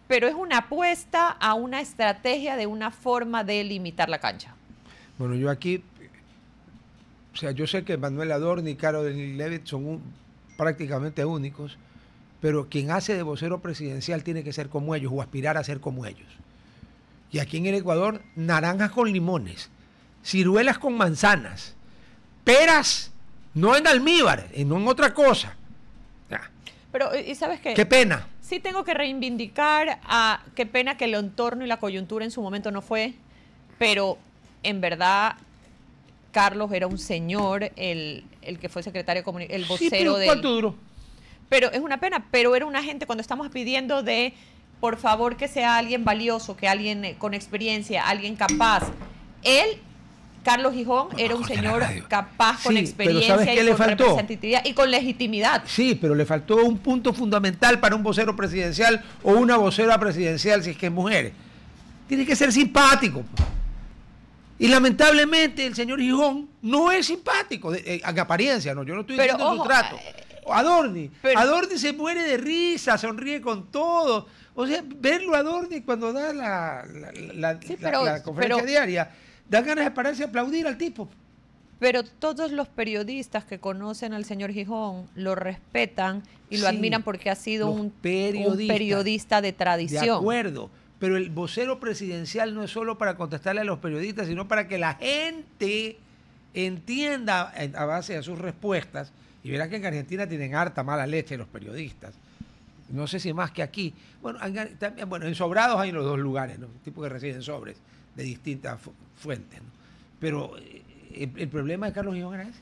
S2: pero es una apuesta a una estrategia de una forma de limitar la cancha.
S1: Bueno, yo aquí, o sea, yo sé que Manuel Adorni y Caroline Levitt son prácticamente únicos, pero quien hace de vocero presidencial tiene que ser como ellos o aspirar a ser como ellos. Y aquí en el Ecuador, naranjas con limones, ciruelas con manzanas, peras, no en almíbar, no en otra cosa. Ya.
S2: Pero, ¿y sabes qué?
S1: ¡Qué pena!
S2: Sí tengo que reivindicar qué pena que el entorno y la coyuntura en su momento no fue, pero en verdad Carlos era un señor, el que fue secretario de comunicación, el vocero de...
S1: ¿Cuánto duró?
S2: Pero es una pena, pero era una gente cuando estamos pidiendo de, por favor, que sea alguien valioso, que alguien con experiencia, alguien capaz. Él, Carlos Gijón, era un señor capaz, con experiencia y con representatividad y con legitimidad.
S1: Sí, pero le faltó un punto fundamental para un vocero presidencial o una vocera presidencial, si es que es mujer. Tiene que ser simpático. Y lamentablemente el señor Gijón no es simpático, en apariencia, no, yo no estoy diciendo su trato. Adorni se muere de risa, sonríe con todo. O sea, verlo a Adorni cuando da la conferencia diaria, da ganas de pararse a aplaudir al tipo.
S2: Pero todos los periodistas que conocen al señor Gijón lo respetan y lo admiran porque ha sido un periodista de tradición.
S1: De acuerdo. Pero el vocero presidencial no es solo para contestarle a los periodistas, sino para que la gente entienda a base de sus respuestas. Y verá que en Argentina tienen harta mala leche los periodistas. No sé si más que aquí. Bueno, en Sobrados hay los dos lugares, ¿no? Tipos que reciben sobres de distintas fuentes, ¿no? Pero el problema de Carlos Gijón era ese.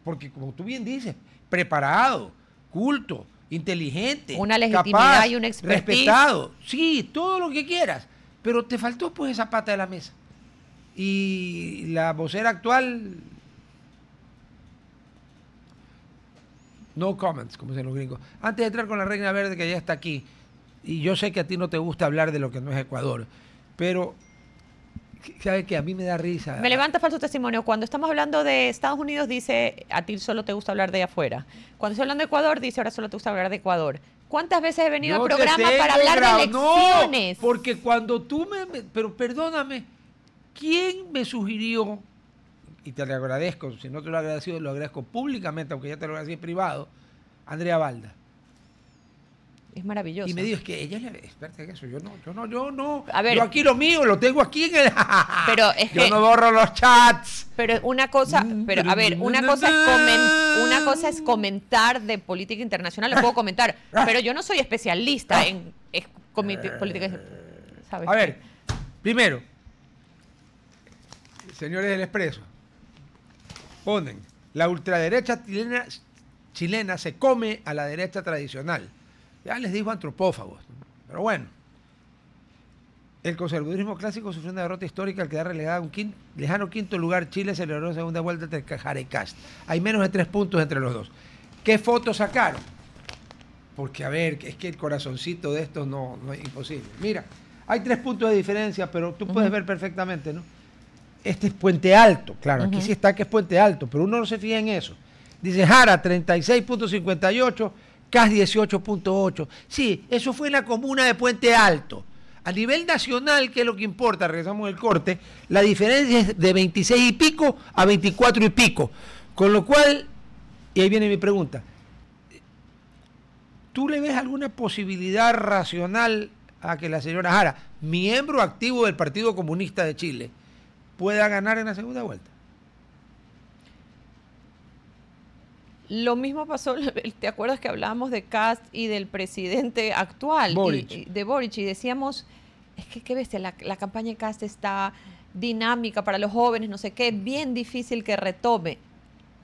S1: Porque, como tú bien dices, preparado, culto, inteligente,
S2: una legitimidad
S1: capaz,
S2: y una expertise,
S1: respetado, sí, todo lo que quieras, pero te faltó pues esa pata de la mesa. Y la vocera actual, no comments, como dicen los gringos. Antes de entrar con la Reina Verde, que ya está aquí, y yo sé que a ti no te gusta hablar de lo que no es Ecuador, pero ¿sabes qué? A mí me da risa.
S2: Me levanta falso testimonio. Cuando estamos hablando de Estados Unidos, dice, a ti solo te gusta hablar de afuera. Cuando estoy hablando de Ecuador, dice, ahora solo te gusta hablar de Ecuador. ¿Cuántas veces he venido al programa para hablar de elecciones?
S1: No, porque cuando tú pero perdóname, ¿quién me sugirió? Y te lo agradezco, si no te lo he agradecido, lo agradezco públicamente, aunque ya te lo agradecí en privado, Andrea Balda.
S2: Es maravilloso.
S1: Y me dijo, es que ella es la experta en eso. Yo no.
S2: A ver,
S1: yo aquí lo mío, lo tengo aquí en el...
S2: Pero es
S1: yo no borro los chats.
S2: Pero una cosa, una cosa es comentar de política internacional, lo puedo comentar, pero yo no soy especialista en política, ¿sabes?
S1: A ver, primero, señores del Expreso, ponen, la ultraderecha chilena se come a la derecha tradicional. Ya les dijo antropófagos, pero bueno. El conservadurismo clásico sufrió una derrota histórica al quedar relegada a un lejano quinto lugar. Chile celebró la segunda vuelta entre Jara y Kast. Hay menos de 3 puntos entre los dos. ¿Qué fotos sacaron? Porque, a ver, es que el corazoncito de estos no es imposible. Mira, hay 3 puntos de diferencia, pero tú puedes ver perfectamente, ¿no? Este es Puente Alto, claro, aquí sí está que es Puente Alto, pero uno no se fija en eso. Dice Jara, 36.58, Kast 18.8. Sí, eso fue en la comuna de Puente Alto. A nivel nacional, que es lo que importa, regresamos al corte, la diferencia es de 26 y pico a 24 y pico. Con lo cual, y ahí viene mi pregunta, ¿tú le ves alguna posibilidad racional a que la señora Jara, miembro activo del Partido Comunista de Chile, pueda ganar en la segunda vuelta?
S2: Lo mismo pasó, ¿te acuerdas que hablábamos de Kast y del presidente actual? De Boric, y decíamos, es que qué bestia, la campaña de Kast está dinámica para los jóvenes, no sé qué, bien difícil que retome.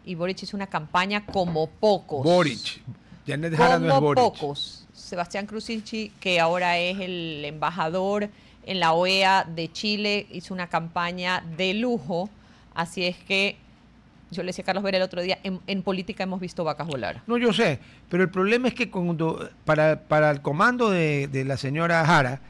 S2: Y Boric hizo una campaña como pocos.
S1: Boric, Janet Jara no es Boric.
S2: Como pocos. Sebastián Crucinchi, que ahora es el embajador en la OEA de Chile, hizo una campaña de lujo, así es que yo le decía a Carlos Vera el otro día, en política hemos visto vacas volar.
S1: No, yo sé, pero el problema es que para el comando de la señora Jara,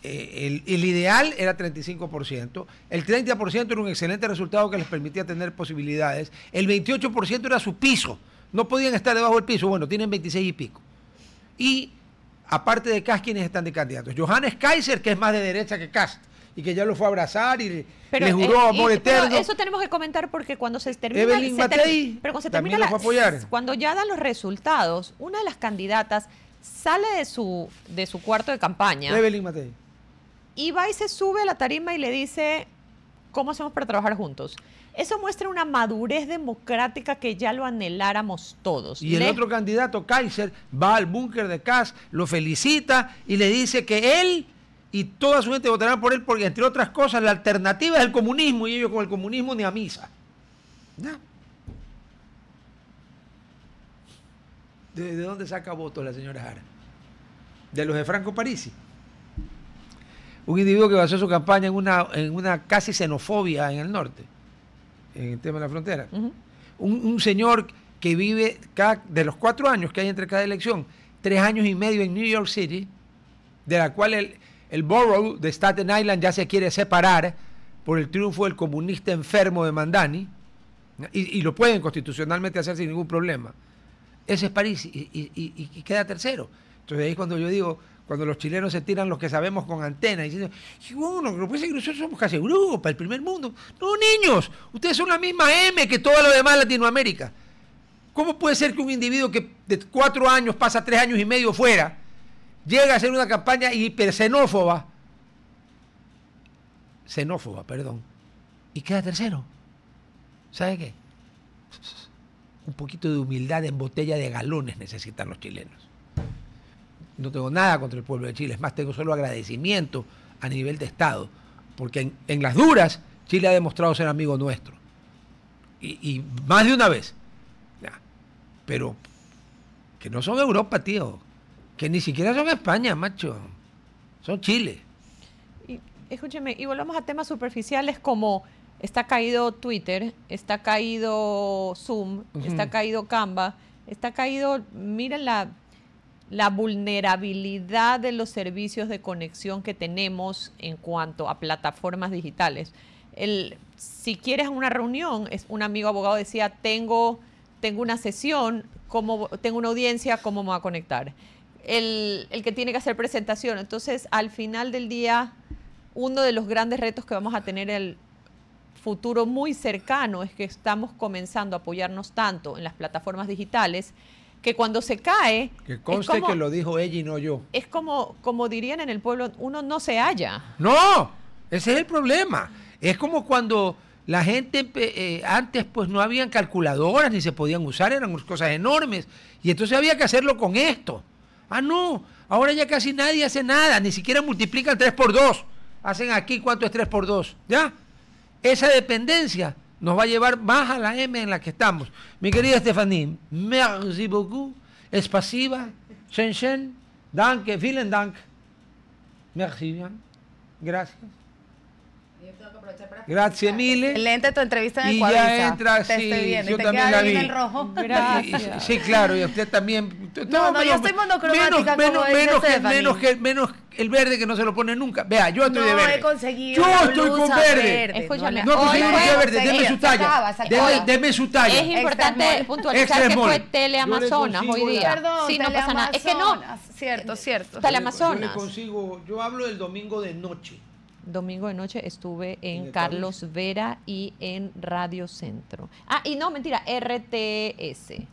S1: el ideal era 35%, el 30% era un excelente resultado que les permitía tener posibilidades, el 28% era su piso, no podían estar debajo del piso, bueno, tienen 26 y pico. Y aparte de Kast, ¿quiénes están de candidatos? Johannes Kaiser, que es más de derecha que Kast, y que ya lo fue a abrazar y le juró amor eterno.
S2: Pero eso tenemos que comentar porque cuando se termina...
S1: Evelyn Matei también lo fue a apoyar.
S2: Cuando ya dan los resultados, una de las candidatas sale de su cuarto de campaña.
S1: Evelyn Matei.
S2: Y va y se sube a la tarima y le dice, ¿cómo hacemos para trabajar juntos? Eso muestra una madurez democrática que ya lo anheláramos todos.
S1: Y el otro candidato, Kaiser, va al búnker de Kast, lo felicita y le dice que él y toda su gente votarán por él porque, entre otras cosas, la alternativa es el comunismo y ellos con el comunismo ni a misa. ¿Ya? ¿De dónde saca votos la señora Jara? De los de Franco Parisi. Un individuo que basó su campaña en una casi xenofobia en el norte, en el tema de la frontera. Un señor que vive de los 4 años que hay entre cada elección, 3 años y medio en New York City, de la cual el borough de Staten Island ya se quiere separar por el triunfo del comunista enfermo de Mandani, y lo pueden constitucionalmente hacer sin ningún problema. Ese es París y queda tercero. Entonces ahí es cuando yo digo, cuando los chilenos se tiran los que sabemos con antena, diciendo, bueno, lo que pasa es que nosotros somos casi Europa, el primer mundo. No, niños, ustedes son la misma M que todo lo demás Latinoamérica. ¿Cómo puede ser que un individuo que de 4 años pasa 3 años y medio fuera, llega a hacer una campaña hiperxenófoba, y queda tercero? ¿Sabe qué? Un poquito de humildad en botella de galones necesitan los chilenos. No tengo nada contra el pueblo de Chile, es más, tengo solo agradecimiento a nivel de Estado, porque en las duras Chile ha demostrado ser amigo nuestro. Y más de una vez. Ya. Pero que no son Europa, tío. Que ni siquiera son España, macho. Son Chile.
S2: Y, escúcheme, y volvamos a temas superficiales como está caído Twitter, está caído Zoom, está caído Canva, está caído, miren la vulnerabilidad de los servicios de conexión que tenemos en cuanto a plataformas digitales. Si quieres una reunión, un amigo abogado decía, tengo una sesión, tengo una audiencia, ¿cómo me voy a conectar? El que tiene que hacer presentación. Entonces, al final del día, uno de los grandes retos que vamos a tener el futuro muy cercano es que estamos comenzando a apoyarnos tanto en las plataformas digitales que cuando se cae...
S1: Que conste que lo dijo ella y no yo.
S2: Es como dirían en el pueblo, uno no se halla.
S1: No, ese es el problema. Es como cuando la gente antes pues no habían calculadoras ni se podían usar, eran cosas enormes. Y entonces había que hacerlo con esto. Ah, no, ahora ya casi nadie hace nada, ni siquiera multiplican 3 por 2. Hacen aquí, ¿cuánto es 3 por 2? ¿Ya? Esa dependencia nos va a llevar más a la M en la que estamos. Mi querida Stephanie, merci beaucoup, es pasiva, Shenzhen, danke, vielen Dank, merci, gracias. Gracias, mille.
S3: Excelente tu entrevista en
S1: y
S3: Ecuador.
S1: Ya entra,
S3: te
S1: sí,
S3: estoy viendo.
S1: yo
S3: ¿Te
S1: también
S3: queda
S1: la
S3: bien
S1: vi.
S3: el rojo?
S2: Gracias.
S1: Sí, claro, y usted también.
S3: No, yo estoy monocromática
S1: menos el verde que no se lo pone nunca. Vea, yo estoy de verde.
S3: He conseguido
S1: yo
S3: una
S1: estoy con
S3: blusa
S1: verde.
S2: Escúchame,
S1: No,
S2: hoy
S1: conseguí
S2: fue-
S1: verde, deme su talla. Deme su talla.
S2: Es importante
S3: Extra
S2: puntualizar
S1: small.
S2: que fue
S1: Extra
S2: Teleamazonas
S1: small.
S2: hoy día.
S3: Perdón,
S2: Sí, no pasa nada. Es que no.
S3: Cierto.
S2: Teleamazonas.
S1: Yo hablo del domingo de noche.
S2: Domingo de noche estuve en
S1: ¿En
S2: Carlos Vera y en Radio Centro. Ah, y no, mentira, RTS.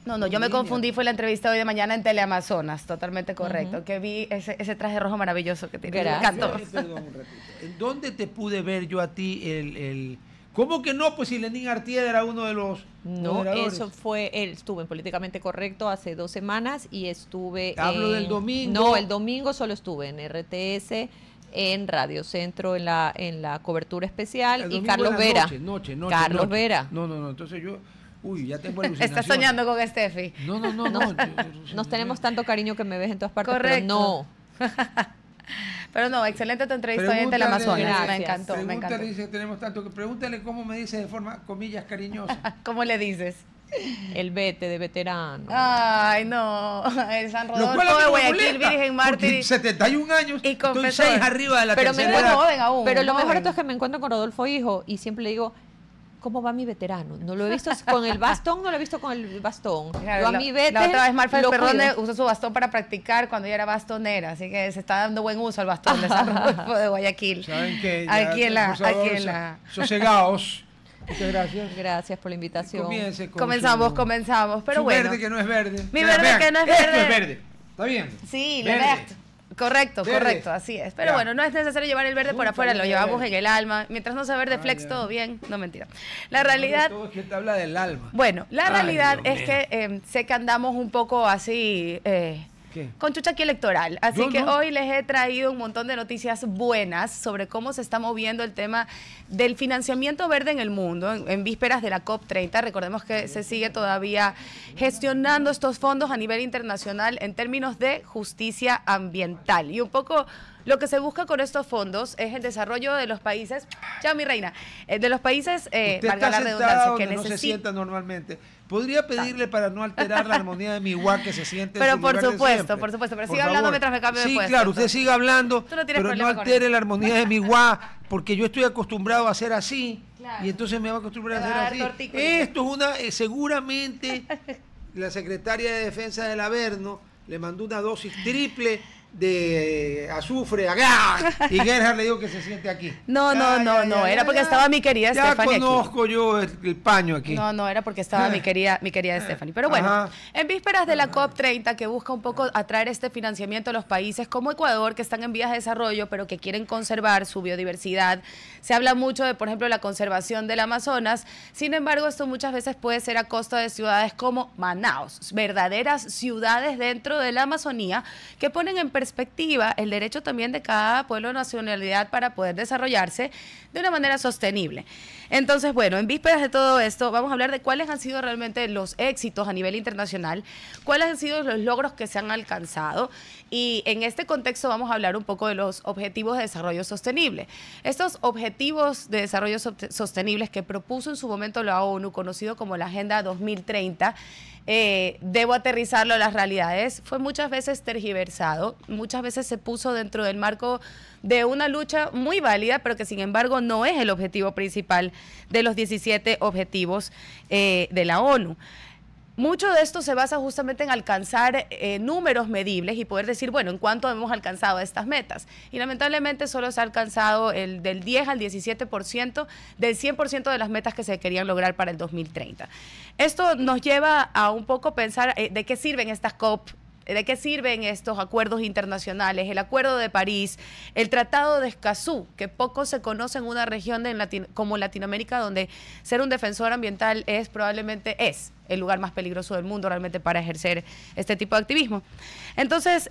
S3: No, yo me confundí, fue la entrevista hoy de mañana en Teleamazonas, totalmente correcto, que vi ese traje rojo maravilloso que tiene.
S2: Gracias.
S3: Me encantó.
S1: Perdón un ratito. ¿En dónde te pude ver yo a ti ¿Cómo que no? Pues si Lenín Artieda era uno de los
S2: No,
S1: moderadores.
S2: eso fue, estuve en Políticamente Correcto hace 2 semanas y estuve
S1: Hablo del domingo.
S2: No, el domingo solo estuve en RTS, en Radio Centro, en la cobertura especial,
S1: El
S2: y
S1: domingo
S2: Carlos
S1: en la
S2: Vera.
S1: noche,
S2: Carlos Vera.
S1: No, entonces yo... Uy, ya tengo alucinaciones.
S3: Estás soñando con Steffi.
S1: No.
S2: Nos tenemos tanto cariño que me ves en todas partes,
S3: Correcto.
S2: pero no.
S3: Pero no, excelente tu entrevista hoy en Teleamazonas.
S2: Gracias.
S3: Me encantó.
S1: Pregúntale, dice, tenemos tanto que pregúntale cómo me dice de forma, comillas, cariñosa.
S3: ¿Cómo le dices?
S2: El vete de veterano.
S3: Ay, no. El San
S1: Lo cual a
S3: Rodolfo
S1: mí
S3: de
S1: me
S3: Guayaquil,
S1: molesta,
S3: Virgen
S1: porque
S3: Mártir.
S1: 71 años,
S3: y
S1: estoy
S3: confesor.
S1: 6 arriba de la
S2: Pero me
S1: tercera
S3: Pero
S1: edad.
S3: joven aún.
S2: Pero lo mejor
S3: joven.
S2: de todo es que me encuentro con Rodolfo Hijo y siempre le digo, ¿cómo va mi veterano? No lo he visto con el bastón, no lo he visto con el bastón.
S3: Claro,
S2: Yo a mi vete
S3: la otra vez Marfa
S2: lo
S3: Perrone
S2: cuido.
S3: usó su bastón para practicar cuando ella era bastonera, así que se está dando buen uso al bastón de San Rodolfo de Guayaquil.
S1: ¿Saben qué?
S3: Aquí en la...
S1: Sosegaos. Muchas gracias.
S2: Gracias por la invitación.
S1: Comience con
S3: Comenzamos, pero
S1: su
S3: bueno.
S1: verde que no es verde.
S3: Mi verde que no es
S1: Esto
S3: verde.
S1: es verde. ¿Está bien?
S3: Sí,
S1: Verde.
S3: correcto.
S1: Verde.
S3: Correcto, así es. Pero
S1: Ya.
S3: bueno, no es necesario llevar el verde por
S1: Nunca
S3: afuera, lo
S1: viene
S3: llevamos
S1: verde.
S3: en el alma. Mientras no sea verde flex,
S1: ya.
S3: todo bien. No, mentira. La realidad...
S1: Todo es que te habla del alma.
S3: Bueno, la
S1: Ay,
S3: realidad
S1: Dios
S3: es
S1: mío.
S3: que sé que andamos un poco así
S1: ¿Qué?
S3: Con chuchaqui electoral. Así
S1: Yo
S3: que
S1: no.
S3: hoy les he traído un montón de noticias buenas sobre cómo se está moviendo el tema del financiamiento verde en el mundo, en vísperas de la COP30. Recordemos que se sigue todavía gestionando estos fondos a nivel internacional en términos de justicia ambiental. Y un poco lo que se busca con estos fondos es el desarrollo de los países, ya mi reina, de los países,
S1: Usted
S3: valga
S1: está
S3: la
S1: sentada
S3: redundancia, que
S1: donde no se
S3: necesitan.
S1: sienta normalmente. ¿Podría pedirle para no alterar la armonía de mi guá que se siente en
S3: Pero
S1: su
S3: por
S1: lugar de
S3: supuesto,
S1: siempre?
S3: por supuesto, pero
S1: Por
S3: siga hablando
S1: favor.
S3: mientras me cambio de
S1: Sí,
S3: puesto,
S1: claro, usted
S3: entonces.
S1: siga hablando,
S3: Tú no tienes
S1: pero no
S3: problema con
S1: altere
S3: eso.
S1: la armonía de mi guá, porque yo estoy acostumbrado a hacer así,
S3: Claro.
S1: y entonces me va a acostumbrar
S3: Te
S1: a
S3: va a
S1: hacer
S3: dar
S1: así.
S3: tortícolis.
S1: Esto es una, seguramente, la secretaria de Defensa del Averno le mandó una dosis triple de azufre y Gerhard le dijo que se siente aquí.
S3: No, era porque estaba mi querida
S1: ya
S3: Stephanie aquí.
S1: conozco yo el paño aquí.
S3: No, era porque estaba mi querida Stephanie. Pero bueno,
S1: Ajá.
S3: en vísperas de la COP30, que busca un poco atraer este financiamiento a los países como Ecuador, que están en vías de desarrollo, pero que quieren conservar su biodiversidad. Se habla mucho de, por ejemplo, la conservación del Amazonas. Sin embargo, esto muchas veces puede ser a costa de ciudades como Manaos, verdaderas ciudades dentro de la Amazonía, que ponen en perspectiva el derecho también de cada pueblo o nacionalidad para poder desarrollarse de una manera sostenible. Entonces, bueno, en vísperas de todo esto, vamos a hablar de cuáles han sido realmente los éxitos a nivel internacional, cuáles han sido los logros que se han alcanzado, y en este contexto vamos a hablar un poco de los objetivos de desarrollo sostenible. Estos objetivos de desarrollo sostenibles que propuso en su momento la ONU, conocido como la Agenda 2030, debo aterrizarlo a las realidades, fue muchas veces tergiversado, muchas veces se puso dentro del marco de una lucha muy válida, pero que sin embargo no es el objetivo principal de los 17 objetivos de la ONU. Mucho de esto se basa justamente en alcanzar números medibles y poder decir, bueno, ¿en cuánto hemos alcanzado estas metas? Y lamentablemente solo se ha alcanzado el del 10 al 17% del 100% de las metas que se querían lograr para el 2030. Esto nos lleva a un poco pensar de qué sirven estas COP, de qué sirven estos acuerdos internacionales, el Acuerdo de París, el Tratado de Escazú, que poco se conoce en una región como Latinoamérica, donde ser un defensor ambiental probablemente es el lugar más peligroso del mundo realmente para ejercer este tipo de activismo. Entonces,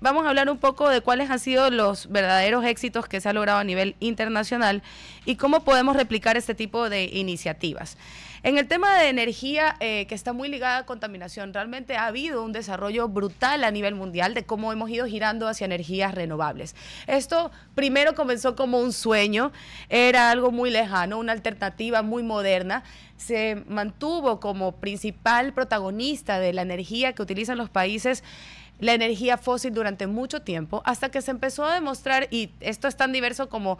S3: vamos a hablar un poco de cuáles han sido los verdaderos éxitos que se ha logrado a nivel internacional y cómo podemos replicar este tipo de iniciativas. En el tema de energía, que está muy ligada a contaminación, realmente ha habido un desarrollo brutal a nivel mundial de cómo hemos ido girando hacia energías renovables. Esto primero comenzó como un sueño, era algo muy lejano, una alternativa muy moderna. Se mantuvo como principal protagonista de la energía que utilizan los países, la energía fósil durante mucho tiempo, hasta que se empezó a demostrar, y esto es tan diverso como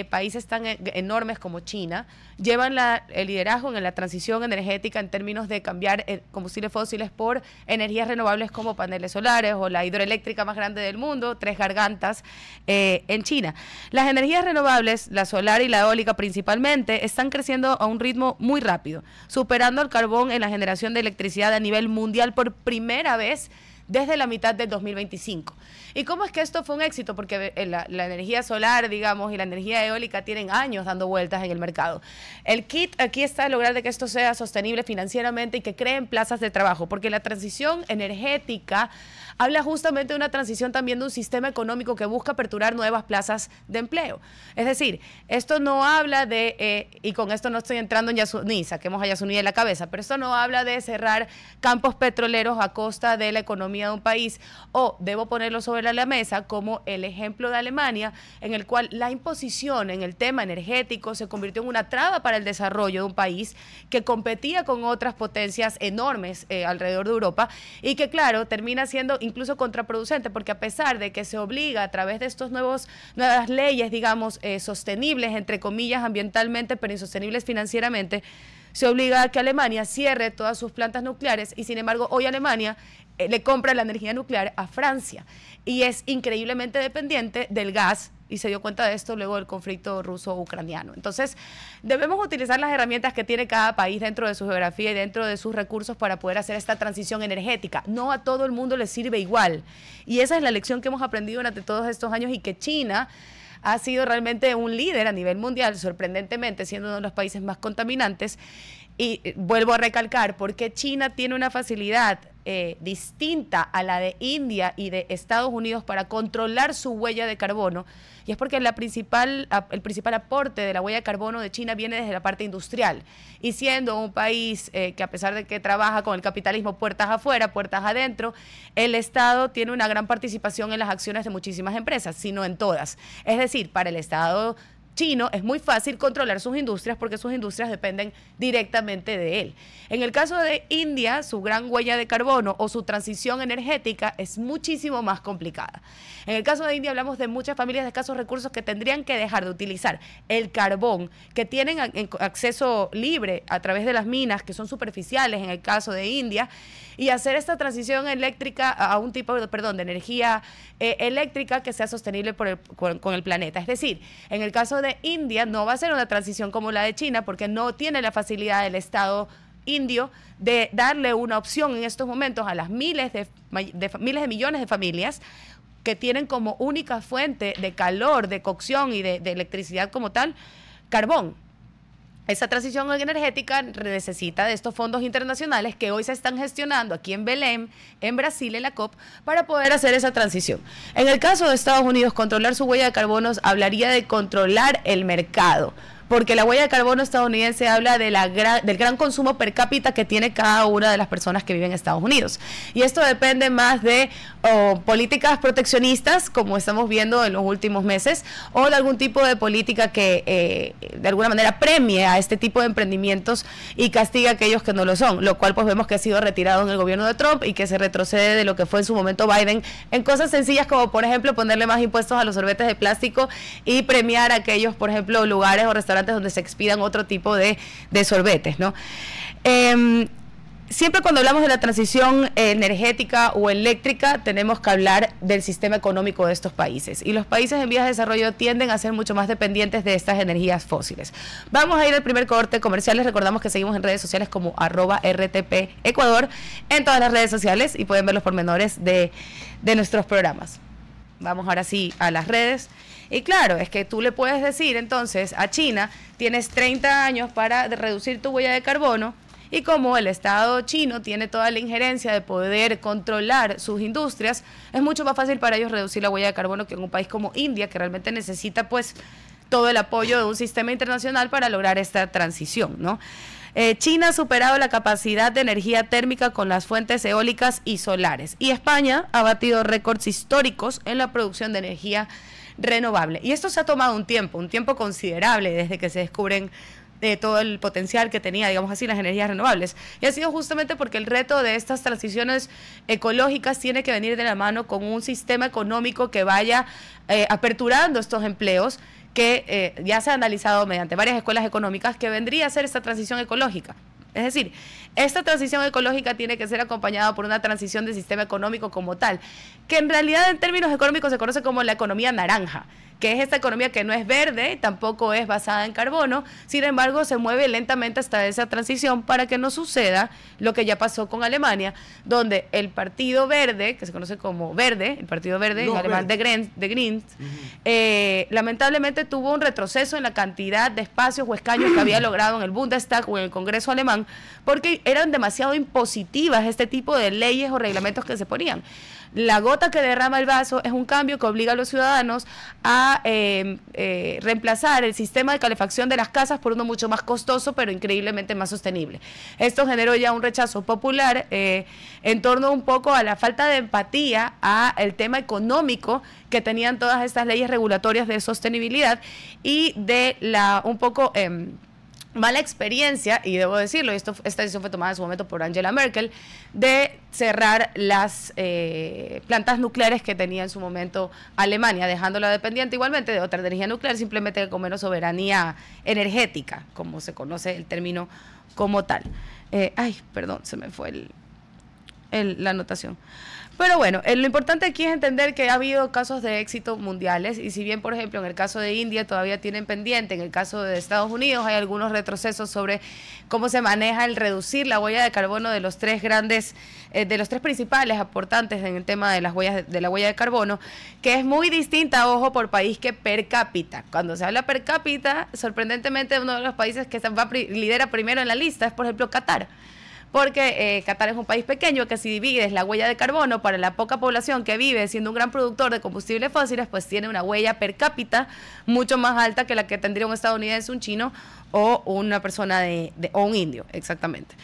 S3: países tan enormes como China, llevan el liderazgo en la transición energética en términos de cambiar combustibles fósiles por energías renovables como paneles solares o la hidroeléctrica más grande del mundo, Tres Gargantas, en China. Las energías renovables, la solar y la eólica principalmente, están creciendo a un ritmo muy rápido, superando al carbón en la generación de electricidad a nivel mundial por primera vez desde la mitad del 2025. ¿Y cómo es que esto fue un éxito? Porque la energía solar, digamos, y la energía eólica tienen años dando vueltas en el mercado. El kit aquí está lograr de que esto sea sostenible financieramente y que creen plazas de trabajo, porque la transición energética habla justamente de una transición también de un sistema económico que busca aperturar nuevas plazas de empleo. Es decir, esto no habla de, y con esto no estoy entrando en Yasuní, saquemos a Yasuní de la cabeza, pero esto no habla de cerrar campos petroleros a costa de la economía de un país, o debo ponerlo sobre la mesa como el ejemplo de Alemania, en el cual la imposición en el tema energético se convirtió en una traba para el desarrollo de un país que competía con otras potencias enormes alrededor de Europa, y que claro, termina siendo incluso contraproducente, porque a pesar de que se obliga a través de estos nuevas leyes, digamos, sostenibles, entre comillas, ambientalmente, pero insostenibles financieramente, se obliga a que Alemania cierre todas sus plantas nucleares, y sin embargo hoy Alemania le compra la energía nuclear a Francia y es increíblemente dependiente del gas, y se dio cuenta de esto luego del conflicto ruso-ucraniano. Entonces, debemos utilizar las herramientas que tiene cada país dentro de su geografía y dentro de sus recursos para poder hacer esta transición energética. No a todo el mundo le sirve igual, y esa es la lección que hemos aprendido durante todos estos años, y que China ha sido realmente un líder a nivel mundial, sorprendentemente, siendo uno de los países más contaminantes. Y vuelvo a recalcar, porque China tiene una facilidad distinta a la de India y de Estados Unidos para controlar su huella de carbono, y es porque el principal aporte de la huella de carbono de China viene desde la parte industrial, y siendo un país que a pesar de que trabaja con el capitalismo puertas afuera, puertas adentro, el Estado tiene una gran participación en las acciones de muchísimas empresas, sino en todas. Es decir, para el Estado chino es muy fácil controlar sus industrias porque sus industrias dependen directamente de él. En el caso de India, su gran huella de carbono o su transición energética es muchísimo más complicada. En el caso de India hablamos de muchas familias de escasos recursos que tendrían que dejar de utilizar el carbón, que tienen acceso libre a través de las minas, que son superficiales en el caso de India, y hacer esta transición eléctrica a un tipo de energía eléctrica que sea sostenible con el planeta. Es decir, en el caso de India no va a ser una transición como la de China porque no tiene la facilidad del Estado indio de darle una opción en estos momentos a las miles de millones de familias que tienen como única fuente de calor, de cocción y de electricidad como tal, carbón. Esa transición energética necesita de estos fondos internacionales que hoy se están gestionando aquí en Belém, en Brasil, en la COP, para poder hacer esa transición. En el caso de Estados Unidos, controlar su huella de carbono hablaría de controlar el mercado, porque la huella de carbono estadounidense habla de del gran consumo per cápita que tiene cada una de las personas que viven en Estados Unidos. Y esto depende más de políticas proteccionistas, como estamos viendo en los últimos meses, o de algún tipo de política que de alguna manera premie a este tipo de emprendimientos y castiga a aquellos que no lo son, lo cual pues vemos que ha sido retirado en el gobierno de Trump y que se retrocede de lo que fue en su momento Biden en cosas sencillas como, por ejemplo, ponerle más impuestos a los sorbetes de plástico y premiar a aquellos, por ejemplo, lugares o restaurantes donde se expidan otro tipo de sorbetes, ¿no? Siempre cuando hablamos de la transición energética o eléctrica tenemos que hablar del sistema económico de estos países, y los países en vías de desarrollo tienden a ser mucho más dependientes de estas energías fósiles. Vamos a ir al primer corte comercial. Les recordamos que seguimos en redes sociales como @RTP Ecuador en todas las redes sociales y pueden ver los pormenores de nuestros programas. Vamos ahora sí a las redes. Y claro, es que tú le puedes decir entonces a China, tienes 30 años para reducir tu huella de carbono, y como el Estado chino tiene toda la injerencia de poder controlar sus industrias, es mucho más fácil para ellos reducir la huella de carbono que en un país como India, que realmente necesita pues todo el apoyo de un sistema internacional para lograr esta transición, ¿no? China ha superado la capacidad de energía térmica con las fuentes eólicas y solares, y España ha batido récords históricos en la producción de energía renovable. Y esto se ha tomado un tiempo considerable desde que se descubren todo el potencial que tenía, digamos así, las energías renovables. Y ha sido justamente porque el reto de estas transiciones ecológicas tiene que venir de la mano con un sistema económico que vaya aperturando estos empleos que ya se ha analizado mediante varias escuelas económicas, que vendría a ser esta transición ecológica. Es decir, esta transición ecológica tiene que ser acompañada por una transición del sistema económico como tal, que en realidad en términos económicos se conoce como la economía naranja, que es esta economía que no es verde, tampoco es basada en carbono, sin embargo se mueve lentamente hasta esa transición para que no suceda lo que ya pasó con Alemania, donde el Partido Verde, que se conoce como Verde, el Partido Verde, en alemán de Greens, lamentablemente tuvo un retroceso en la cantidad de espacios o escaños que había logrado en el Bundestag o en el Congreso alemán, porque eran demasiado impositivas este tipo de leyes o reglamentos que se ponían. La gota que derrama el vaso es un cambio que obliga a los ciudadanos a reemplazar el sistema de calefacción de las casas por uno mucho más costoso, pero increíblemente más sostenible. Esto generó ya un rechazo popular en torno un poco a la falta de empatía al tema económico que tenían todas estas leyes regulatorias de sostenibilidad y de un poco mala experiencia, y debo decirlo, esta decisión fue tomada en su momento por Angela Merkel, de cerrar las plantas nucleares que tenía en su momento Alemania, dejándola dependiente igualmente de otra energía nuclear, simplemente con menos soberanía energética, como se conoce el término como tal. Perdón, se me fue la anotación. Pero bueno, lo importante aquí es entender que ha habido casos de éxito mundiales y si bien, por ejemplo, en el caso de India todavía tienen pendiente, en el caso de Estados Unidos hay algunos retrocesos sobre cómo se maneja el reducir la huella de carbono de los tres principales aportantes en el tema de las huellas de la huella de carbono, que es muy distinta, ojo, por país que per cápita. Cuando se habla per cápita, sorprendentemente uno de los países que lidera primero en la lista es, por ejemplo, Qatar. Porque Qatar es un país pequeño que si divides la huella de carbono para la poca población que vive siendo un gran productor de combustibles fósiles, pues tiene una huella per cápita mucho más alta que la que tendría un estadounidense, un chino o una persona o un indio, exactamente.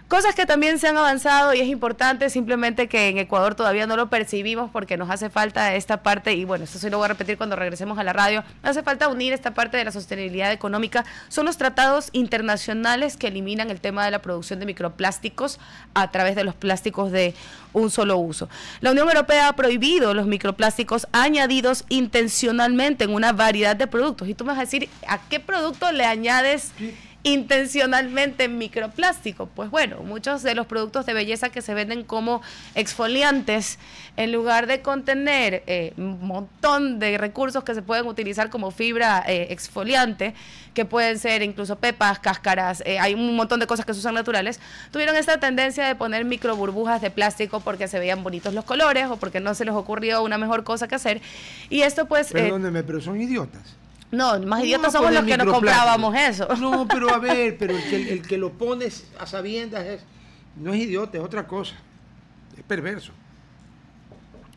S3: Cosas que también se han avanzado y es importante, simplemente que en Ecuador todavía no lo percibimos porque nos hace falta esta parte, y bueno, esto sí lo voy a repetir cuando regresemos a la radio, nos hace falta unir esta parte de la sostenibilidad económica, son los tratados internacionales que eliminan el tema de la producción de microplásticos a través de los plásticos de un solo uso. La Unión Europea ha prohibido los microplásticos añadidos intencionalmente en una variedad de productos, y tú me vas a decir, ¿a qué producto le añades intencionalmente microplástico? Pues bueno, muchos de los productos de belleza que se venden como exfoliantes, en lugar de contener un montón de recursos que se pueden utilizar como fibra exfoliante, que pueden ser incluso pepas, cáscaras, hay un montón de cosas que se usan naturales, tuvieron esta tendencia de poner microburbujas de plástico porque se veían bonitos los colores o porque no se les ocurrió una mejor cosa que hacer. Y esto pues...
S1: Perdóneme, pero son idiotas.
S3: No, más idiotas somos los que no comprábamos eso.
S1: No, pero a ver, pero el que lo pones a sabiendas no es idiota, es otra cosa. Es perverso.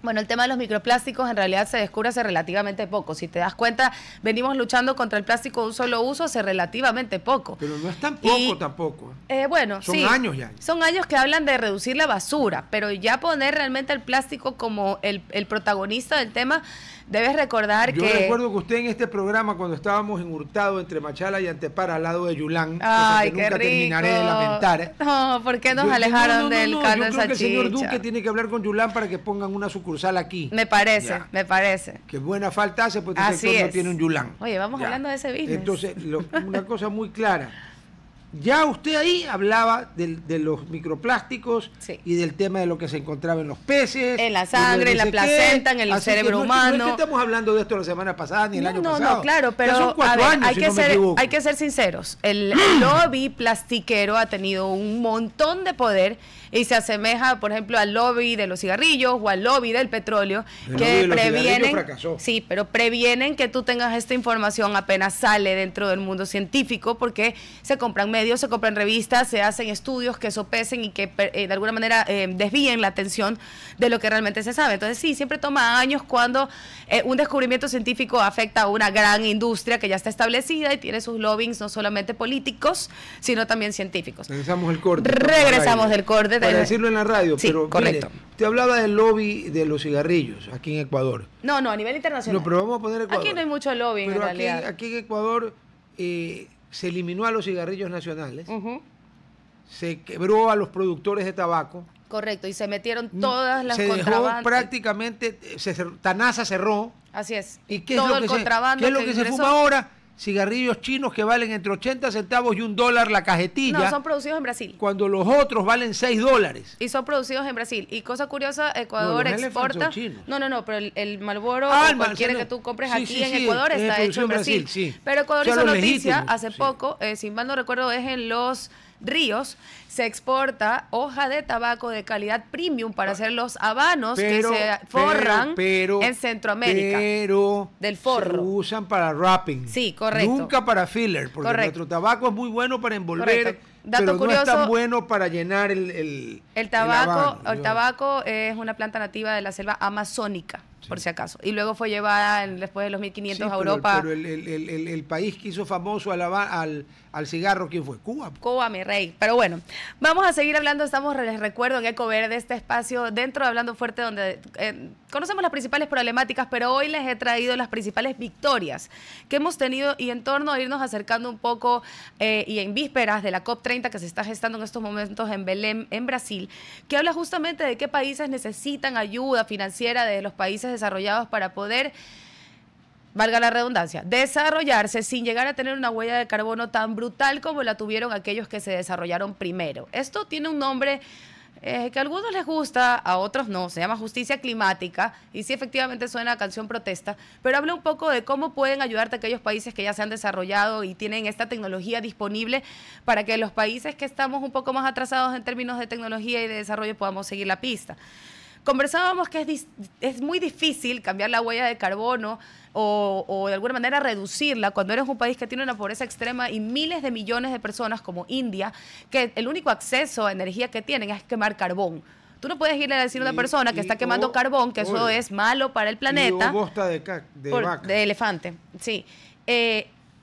S3: Bueno, el tema de los microplásticos en realidad se descubre hace relativamente poco. Si te das cuenta, venimos luchando contra el plástico de un solo uso hace relativamente poco.
S1: Pero no es tan poco tampoco.
S3: Bueno,
S1: son
S3: sí,
S1: años ya.
S3: Son años que hablan de reducir la basura, pero ya poner realmente el plástico como el protagonista del tema, debes recordar
S1: Yo recuerdo que usted en este programa, cuando estábamos en Hurtado, entre Machala y Antepara, al lado de Yulán,
S3: ay,
S1: cosa que nunca
S3: rico.
S1: Terminaré de lamentar.
S3: No, ¿por qué nos alejaron del caldo de
S1: Yo creo que el señor
S3: salchicha?
S1: Duque tiene que hablar con Yulán para que pongan una sucursal aquí.
S3: Me parece,
S1: Ya.
S3: me parece.
S1: Que buena falta hace, porque
S3: Así
S1: este sector
S3: es.
S1: no tiene un Yulán.
S3: Oye, vamos
S1: Ya.
S3: hablando de ese business.
S1: Entonces, una cosa muy clara. Ya usted ahí hablaba de los microplásticos,
S3: sí,
S1: y del tema de lo que se encontraba en los peces,
S3: en la sangre, en la placenta, en el cerebro humano.
S1: No es que estamos hablando de esto la semana pasada ni el año pasado.
S3: No, claro, pero
S1: ya son 4 años,
S3: hay que ser sinceros. El lobby plastiquero ha tenido un montón de poder y se asemeja, por ejemplo, al lobby de los cigarrillos o al lobby del petróleo, que previenen, sí, pero previenen que tú tengas esta información apenas sale dentro del mundo científico, porque se compran medios, se compran revistas, se hacen estudios que sopesen y que de alguna manera desvíen la atención de lo que realmente se sabe. Entonces sí, siempre toma años cuando un descubrimiento científico afecta a una gran industria que ya está establecida y tiene sus lobbyings no solamente políticos, sino también científicos.
S1: Regresamos del corte.
S3: Regresamos del corte.
S1: Para decirlo en la radio,
S3: sí,
S1: pero
S3: correcto.
S1: Mire, usted hablaba del lobby de los cigarrillos aquí en Ecuador.
S3: No, a nivel internacional.
S1: No, pero vamos a poner Ecuador.
S3: Aquí no hay mucho lobby en realidad.
S1: Aquí en Ecuador se eliminó a los cigarrillos nacionales, se quebró a los productores de tabaco.
S3: Correcto, y se metieron todas las
S1: se
S3: contrabandas.
S1: Dejó prácticamente, Tanasa cerró.
S3: Así es.
S1: ¿Y qué
S3: todo
S1: es lo
S3: el
S1: que
S3: contrabando
S1: ¿qué es lo que se fuma ahora? Cigarrillos chinos que valen entre 80 centavos y $1 la cajetilla.
S3: No, son producidos en Brasil.
S1: Cuando los otros valen $6.
S3: Y son producidos en Brasil. Y cosa curiosa, Ecuador exporta... No, pero el Marlboro, cualquiera que tú compres aquí en Ecuador está hecho en Brasil.
S1: Sí.
S3: Pero Ecuador hizo noticia hace poco, si mal no recuerdo, es en Los Ríos, se exporta hoja de tabaco de calidad premium para hacer los habanos que se forran en Centroamérica.
S1: Pero
S3: del forro.
S1: Se usan para wrapping.
S3: Sí, correcto.
S1: Nunca para filler, porque nuestro tabaco es muy bueno para envolver, pero no es tan bueno para llenar el
S3: tabaco.
S1: El
S3: el tabaco es una planta nativa de la selva amazónica, por si acaso. Y luego fue llevada después de los 1500 a Europa.
S1: Pero el país que hizo famoso al cigarro, ¿quién fue? Cuba.
S3: Cuba, mi rey. Pero bueno, vamos a seguir hablando. Les recuerdo, en Eco Verde, este espacio dentro de Hablando Fuerte, donde conocemos las principales problemáticas, pero hoy les he traído las principales victorias que hemos tenido, y en torno a irnos acercando un poco y en vísperas de la COP30 que se está gestando en estos momentos en Belém, en Brasil, que habla justamente de qué países necesitan ayuda financiera de los países desarrollados para poder, valga la redundancia, desarrollarse sin llegar a tener una huella de carbono tan brutal como la tuvieron aquellos que se desarrollaron primero. Esto tiene un nombre que a algunos les gusta, a otros no, se llama Justicia Climática, y sí efectivamente suena a canción protesta, pero habla un poco de cómo pueden ayudarte aquellos países que ya se han desarrollado y tienen esta tecnología disponible para que los países que estamos un poco más atrasados en términos de tecnología y de desarrollo podamos seguir la pista. Conversábamos que es muy difícil cambiar la huella de carbono o de alguna manera reducirla cuando eres un país que tiene una pobreza extrema y miles de millones de personas como India, que el único acceso a energía que tienen es quemar carbón. Tú no puedes irle a decir a una persona que está quemando carbón que eso es malo para el planeta.
S1: Y bosta de vaca.
S3: De elefante, sí.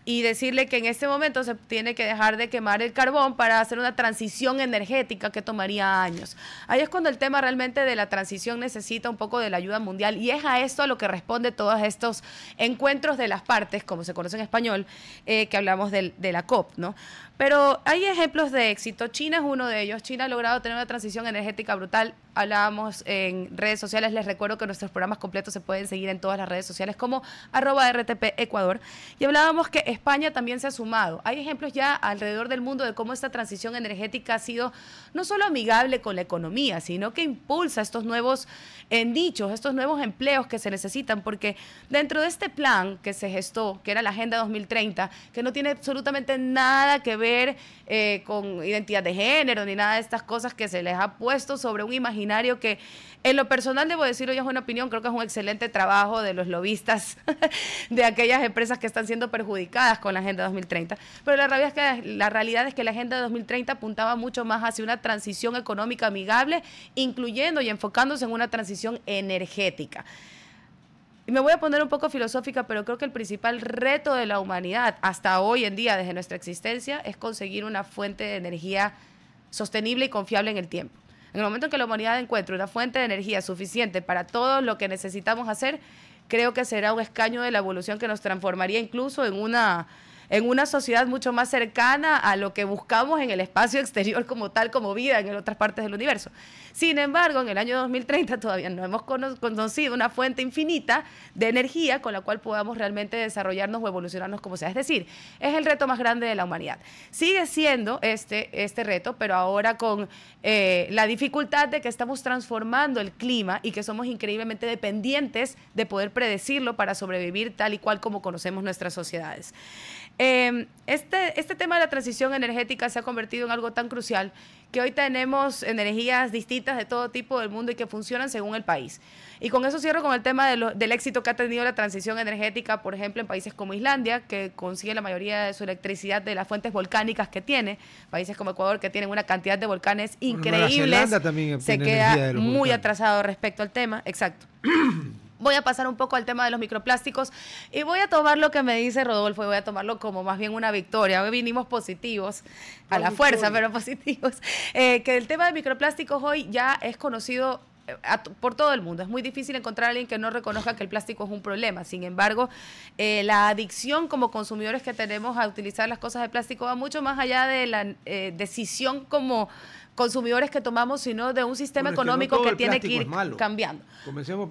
S3: Y decirle que en este momento se tiene que dejar de quemar el carbón para hacer una transición energética que tomaría años. Ahí es cuando el tema realmente de la transición necesita un poco de la ayuda mundial, y es a esto a lo que responde todos estos encuentros de las partes, como se conoce en español, que hablamos de la COP, ¿no? Pero hay ejemplos de éxito. China es uno de ellos. China ha logrado tener una transición energética brutal. Hablábamos en redes sociales. Les recuerdo que nuestros programas completos se pueden seguir en todas las redes sociales como @RTP Ecuador. Y hablábamos que España también se ha sumado. Hay ejemplos ya alrededor del mundo de cómo esta transición energética ha sido no solo amigable con la economía, sino que impulsa estos nuevos nichos, estos nuevos empleos que se necesitan, porque dentro de este plan que se gestó, que era la Agenda 2030, que no tiene absolutamente nada que ver con identidad de género ni nada de estas cosas que se les ha puesto sobre un imaginario que, en lo personal, debo decirlo, ya es una opinión, creo que es un excelente trabajo de los lobistas de aquellas empresas que están siendo perjudicadas con la Agenda 2030, pero la realidad es que la Agenda 2030 apuntaba mucho más hacia una transición económica amigable, incluyendo y enfocándose en una transición energética. Y me voy a poner un poco filosófica, pero creo que el principal reto de la humanidad hasta hoy en día, desde nuestra existencia, es conseguir una fuente de energía sostenible y confiable en el tiempo. En el momento en que la humanidad encuentre una fuente de energía suficiente para todo lo que necesitamos hacer, creo que será un escaño de la evolución que nos transformaría incluso en una sociedad mucho más cercana a lo que buscamos en el espacio exterior como tal, como vida en otras partes del universo. Sin embargo, en el año 2030 todavía no hemos conocido una fuente infinita de energía con la cual podamos realmente desarrollarnos o evolucionarnos como sea. Es decir, es el reto más grande de la humanidad. Sigue siendo este reto, pero ahora con la dificultad de que estamos transformando el clima y que somos increíblemente dependientes de poder predecirlo para sobrevivir tal y cual como conocemos nuestras sociedades. Este tema de la transición energética se ha convertido en algo tan crucial que hoy tenemos energías distintas de todo tipo del mundo y que funcionan según el país. Y con eso cierro con el tema del éxito que ha tenido la transición energética, por ejemplo, en países como Islandia, que consigue la mayoría de su electricidad de las fuentes volcánicas que tiene, países como Ecuador, que tienen una cantidad de volcanes increíbles, se queda muy atrasado respecto al tema. Exacto. Voy a pasar un poco al tema de los microplásticos y voy a tomar lo que me dice Rodolfo y voy a tomarlo como más bien una victoria. Hoy vinimos positivos, a la fuerza, pero positivos. Que el tema de microplásticos hoy ya es conocido por todo el mundo. Es muy difícil encontrar a alguien que no reconozca que el plástico es un problema. Sin embargo, la adicción como consumidores que tenemos a utilizar las cosas de plástico va mucho más allá de la decisión como consumidores que tomamos, sino de un sistema económico que tiene que ir cambiando.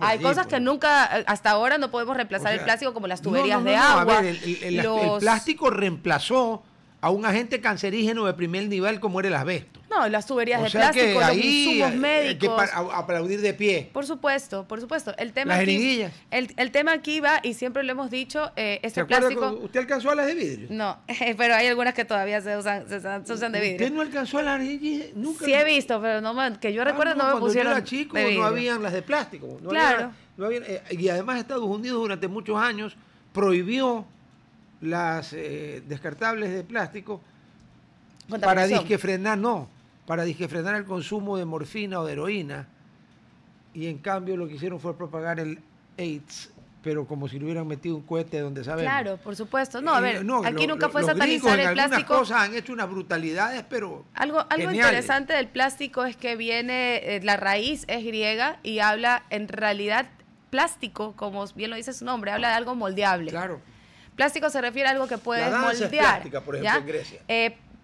S3: Hay cosas que nunca, hasta ahora no podemos reemplazar el plástico, como las tuberías de agua.
S1: A ver, el plástico reemplazó a un agente cancerígeno de primer nivel como era el asbesto.
S3: No, las tuberías de plástico, los insumos médicos.
S1: Que aplaudir de pie.
S3: Por supuesto, por supuesto. El tema
S1: las
S3: aquí,
S1: jeringuillas.
S3: El tema aquí va, y siempre lo hemos dicho, este plástico.
S1: ¿Usted alcanzó a las de vidrio?
S3: No, pero hay algunas que todavía se usan de vidrio.
S1: ¿Usted no alcanzó a las jeringuillas? Nunca.
S3: Sí he visto, pero no, que yo recuerdo no me pusieron.
S1: Cuando yo era chico no habían las de plástico.
S3: Claro.
S1: Y además Estados Unidos durante muchos años prohibió las descartables de plástico para disque frenar el consumo de morfina o de heroína, y en cambio lo que hicieron fue propagar el AIDS, pero como si le hubieran metido un cohete donde sabemos.
S3: Claro, por supuesto. No, a ver, aquí nunca fue satanizar el plástico.
S1: Algunas cosas han hecho unas brutalidades, pero
S3: algo interesante del plástico es que viene, la raíz es griega y habla, en realidad, plástico, como bien lo dice su nombre, habla de algo moldeable.
S1: Claro.
S3: Plástico se refiere a algo que puedes
S1: moldear.
S3: Es
S1: plástica, por ejemplo, en Grecia.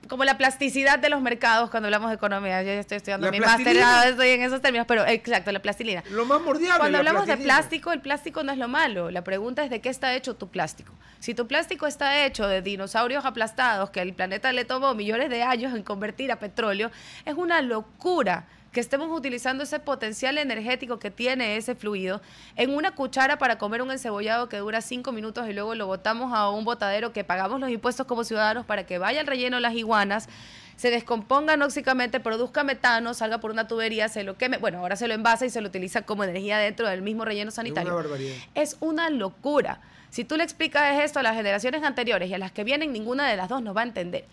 S3: Como la plasticidad de los mercados cuando hablamos de economía. Yo ya estoy estudiando mi máster, estoy en esos términos, pero exacto, la plastilina.
S1: Lo más moldeable.
S3: Cuando hablamos de plástico, el plástico no es lo malo. La pregunta es de qué está hecho tu plástico. Si tu plástico está hecho de dinosaurios aplastados que el planeta le tomó millones de años en convertir a petróleo, es una locura que estemos utilizando ese potencial energético que tiene ese fluido en una cuchara para comer un encebollado que dura 5 minutos y luego lo botamos a un botadero que pagamos los impuestos como ciudadanos para que vaya al relleno las iguanas, se descomponga anóxicamente, produzca metano, salga por una tubería, se lo queme. Bueno, ahora se lo envasa y se lo utiliza como energía dentro del mismo relleno sanitario.
S1: Es una barbaridad.
S3: Es una locura. Si tú le explicas esto a las generaciones anteriores y a las que vienen, ninguna de las dos nos va a entender.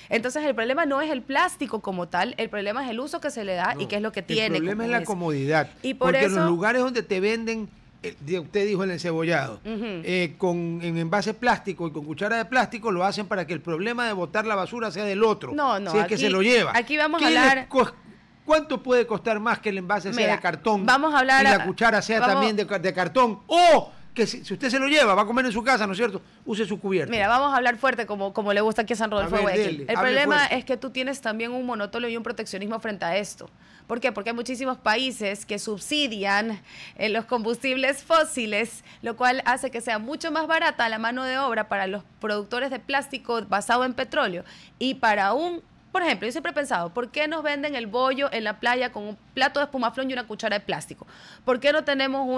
S3: Entonces, el problema no es el plástico como tal, el problema es el uso que se le da y qué es lo que tiene.
S1: El problema es la comodidad.
S3: Y por
S1: porque
S3: eso,
S1: en los lugares donde te venden, usted dijo el encebollado, en envase plástico y con cuchara de plástico, lo hacen para que el problema de botar la basura sea del otro.
S3: No,
S1: si es
S3: aquí,
S1: que se lo lleva.
S3: Aquí vamos a hablar...
S1: ¿Cuánto puede costar más que el envase sea de cartón
S3: vamos a hablar,
S1: y la cuchara sea también de cartón? ¡O! Que si usted se lo lleva, va a comer en su casa, ¿no es cierto? Use su cubierta.
S3: Mira, vamos a hablar fuerte como le gusta aquí a San Rodolfo de Guayaquil. El problema
S1: fuerte.
S3: es que tú tienes también un monopolio y un proteccionismo frente a esto. ¿Por qué? Porque hay muchísimos países que subsidian los combustibles fósiles, lo cual hace que sea mucho más barata la mano de obra para los productores de plástico basado en petróleo y para por ejemplo, yo siempre he pensado, ¿por qué nos venden el bollo en la playa con un plato de espumaflón y una cuchara de plástico? ¿Por qué no tenemos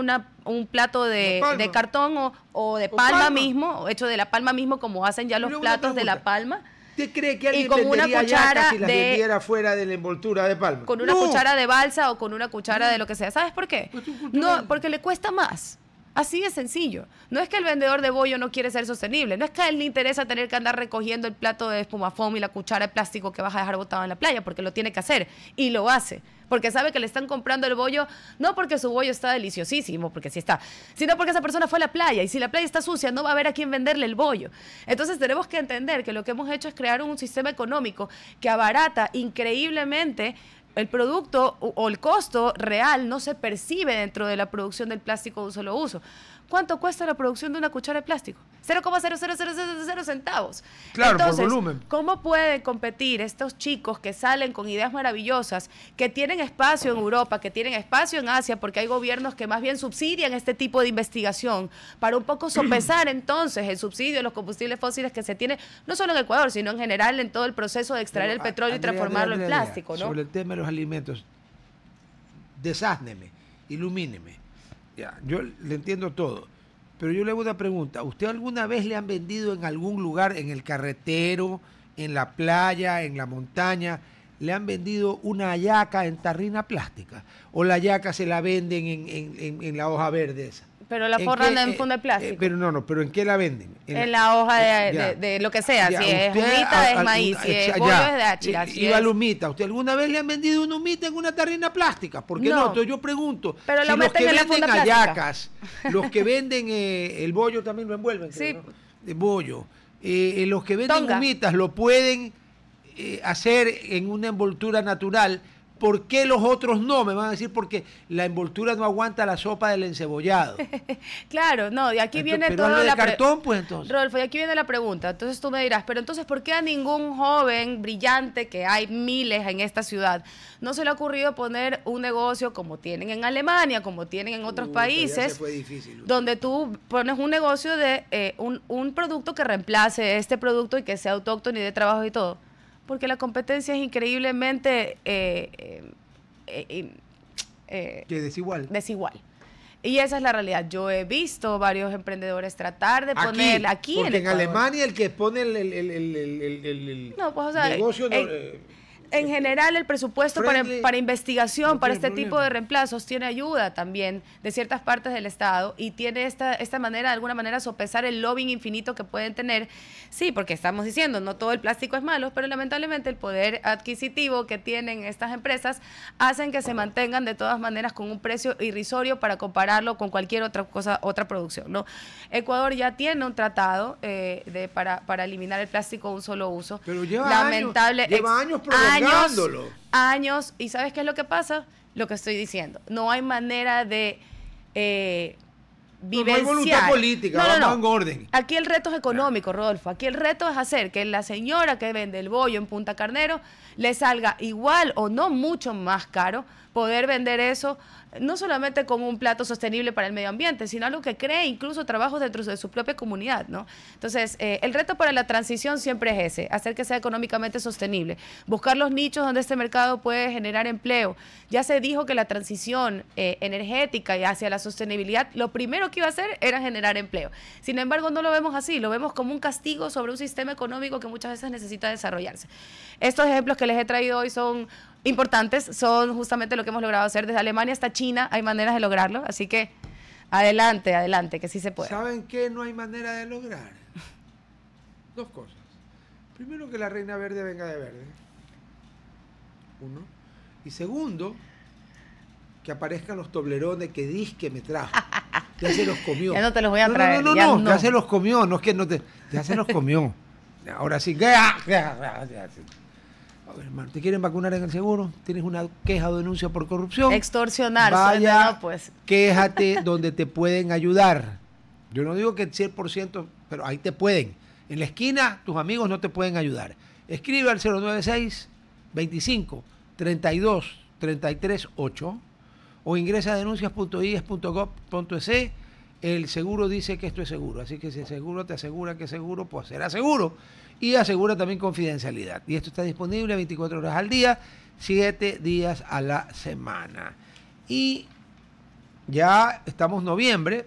S3: un plato de cartón o de palma mismo, hecho de la palma mismo, como hacen ya los platos de la palma?
S1: ¿Usted cree que alguien
S3: con una
S1: vendería
S3: cuchara
S1: yacas si las vendiera fuera de la envoltura de palma?
S3: Con una cuchara de balsa o con una cuchara de lo que sea. ¿Sabes por qué? No, porque le cuesta más. Así de sencillo. No es que el vendedor de bollo no quiere ser sostenible. No es que a él le interesa tener que andar recogiendo el plato de espumafón y la cuchara de plástico que vas a dejar botado en la playa, porque lo tiene que hacer. Y lo hace. Porque sabe que le están comprando el bollo, no porque su bollo está deliciosísimo, porque sí está, sino porque esa persona fue a la playa. Y si la playa está sucia, no va a haber a quién venderle el bollo. Entonces tenemos que entender que lo que hemos hecho es crear un sistema económico que abarata increíblemente el producto o el costo real no se percibe dentro de la producción del plástico de un solo uso. ¿Cuánto cuesta la producción de una cuchara de plástico? 0,00000 centavos.
S1: Claro,
S3: entonces,
S1: por volumen.
S3: ¿Cómo pueden competir estos chicos que salen con ideas maravillosas, que tienen espacio en Europa, que tienen espacio en Asia, porque hay gobiernos que más bien subsidian este tipo de investigación para un poco sopesar entonces el subsidio de los combustibles fósiles que se tiene, no solo en Ecuador, sino en general en todo el proceso de extraer el petróleo y transformarlo en plástico, ¿no?
S1: Sobre el tema de los alimentos, desázneme, ilumíneme. Ya, yo le entiendo todo, pero yo le hago una pregunta. ¿Usted alguna vez le han vendido en algún lugar, en el carretero, en la playa, en la montaña, le han vendido una hallaca en tarrina plástica? ¿O la hallaca se la venden en la hoja verde esa?
S3: Pero la forran en funda de plástico.
S1: Pero ¿en qué la venden?
S3: En la hoja de lo que sea.
S1: Ya,
S3: si es humita, es maíz. Si es bollo, es de achira.
S1: Y la humita. ¿Usted alguna vez le han vendido una humita en una tarrina plástica? ¿Por qué no? Entonces yo pregunto.
S3: Pero
S1: si
S3: lo
S1: los que
S3: meten en la
S1: venden
S3: funda plástica.
S1: hallacas, los que venden el bollo también lo envuelven.
S3: Sí.
S1: Creo, ¿no? El bollo. Los que venden
S3: Tonga.
S1: humitas lo pueden hacer en una envoltura natural. ¿Por qué los otros no? Me van a decir porque la envoltura no aguanta la sopa del encebollado.
S3: Claro, no, de aquí viene
S1: pero
S3: todo
S1: de cartón, pues entonces.
S3: Rodolfo, y aquí viene la pregunta. Entonces tú me dirás, pero entonces, ¿por qué a ningún joven brillante, que hay miles en esta ciudad, no se le ha ocurrido poner un negocio como tienen en Alemania, como tienen en otros países,
S1: ya se fue difícil,
S3: donde tú pones un negocio de un producto que reemplace este producto y que sea autóctono y de trabajo y todo? Porque la competencia es increíblemente
S1: que desigual.
S3: Y esa es la realidad. Yo he visto varios emprendedores tratar de poner aquí
S1: porque en
S3: Ecuador.
S1: Alemania el que pone el
S3: No, pues, o sea,
S1: negocio...
S3: en general, el presupuesto para investigación,
S1: no
S3: para
S1: tiene
S3: este tipo
S1: problema.
S3: de reemplazos, tiene ayuda también de ciertas partes del Estado y tiene esta manera, de alguna manera, sopesar el lobbying infinito que pueden tener. Sí, porque estamos diciendo, no todo el plástico es malo, pero lamentablemente el poder adquisitivo que tienen estas empresas hacen que se mantengan de todas maneras con un precio irrisorio para compararlo con cualquier otra cosa, otra producción, ¿no? Ecuador ya tiene un tratado para eliminar el plástico de un solo uso.
S1: Pero lleva años prolongándolo.
S3: Años, y ¿sabes qué es lo que pasa? Lo que estoy diciendo. No hay manera de vivencial.
S1: No hay voluntad política, vamos en orden.
S3: Aquí el reto es económico, Rodolfo. Aquí el reto es hacer que la señora que vende el bollo en Punta Carnero le salga igual o no mucho más caro poder vender eso, no solamente como un plato sostenible para el medio ambiente, sino algo que cree incluso trabajos dentro de su propia comunidad, ¿no? Entonces, el reto para la transición siempre es ese, hacer que sea económicamente sostenible, buscar los nichos donde este mercado puede generar empleo. Ya se dijo que la transición energética y hacia la sostenibilidad, lo primero que iba a hacer era generar empleo. Sin embargo, no lo vemos así, lo vemos como un castigo sobre un sistema económico que muchas veces necesita desarrollarse. Estos ejemplos que les he traído hoy son importantes, son justamente lo que hemos logrado hacer. Desde Alemania hasta China hay maneras de lograrlo, así que adelante, adelante, que sí se puede.
S1: ¿Saben qué no hay manera de lograr? Dos cosas. Primero, que la reina verde venga de verde. Uno. Y segundo, que aparezcan los toblerones que disque me trajo. Ya se los comió.
S3: Ya no te los voy a traer.
S1: No, ya se los comió. No es que no te... Ya se los comió. Ahora sí. A ver, hermano, ¿te quieren vacunar en el seguro? ¿Tienes una queja o denuncia por corrupción?
S3: Extorsionar.
S1: Vaya,
S3: pues.
S1: Quéjate donde te pueden ayudar. Yo no digo que el 100%, pero ahí te pueden. En la esquina, tus amigos no te pueden ayudar. Escribe al 096 25 32 33 8 o ingresa a denuncias.ies.gov.es. El seguro dice que esto es seguro, así que si el seguro te asegura que es seguro, pues será seguro. Y asegura también confidencialidad. Y esto está disponible 24 horas al día, 7 días a la semana. Y ya estamos en noviembre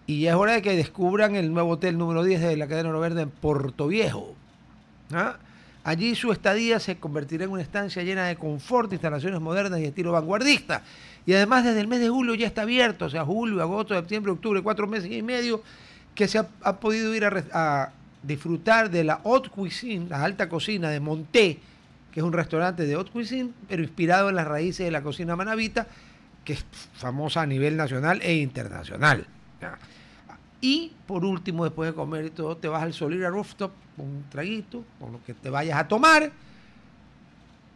S1: y ya es hora de que descubran el nuevo hotel número 10 de la cadena Oro Verde en Portoviejo. ¿Ah? Allí su estadía se convertirá en una estancia llena de confort, instalaciones modernas y estilo vanguardista. Y además desde el mes de julio ya está abierto, o sea, julio, agosto, septiembre, octubre, 4 meses y medio, que se ha podido ir a disfrutar de la haute cuisine, la alta cocina de Monté, que es un restaurante de haute cuisine, pero inspirado en las raíces de la cocina manabita, que es famosa a nivel nacional e internacional. ¿Ya? Y por último, después de comer y todo, te vas al Solira Rooftop con un traguito, con lo que te vayas a tomar,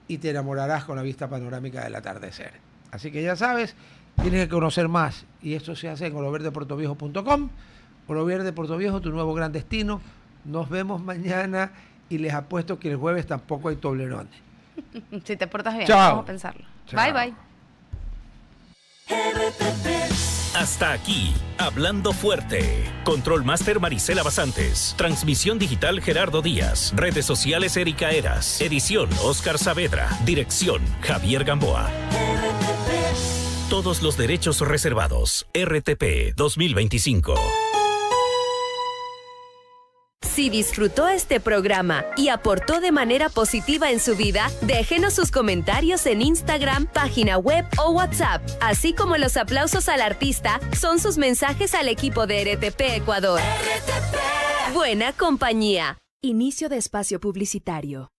S1: y te enamorarás con la vista panorámica del atardecer. Así que ya sabes, tienes que conocer más, y esto se hace en oroverdeportoviejo.com. Oro Verde Portoviejo, tu nuevo gran destino. Nos vemos mañana y les apuesto que el jueves tampoco hay toblerones.
S3: Si te portas bien,
S1: Chao.
S3: vamos a pensarlo.
S1: Chao.
S3: Bye, bye.
S4: Hasta aquí, Hablando Fuerte. Control Master Marisela Basantes. Transmisión digital Gerardo Díaz. Redes sociales Erika Eras. Edición Oscar Saavedra. Dirección Javier Gamboa. Todos los derechos reservados. RTP 2025.
S5: Si disfrutó este programa y aportó de manera positiva en su vida, déjenos sus comentarios en Instagram, página web o WhatsApp, así como los aplausos al artista son sus mensajes al equipo de RTP Ecuador. RTP. Buena compañía. Inicio de espacio publicitario.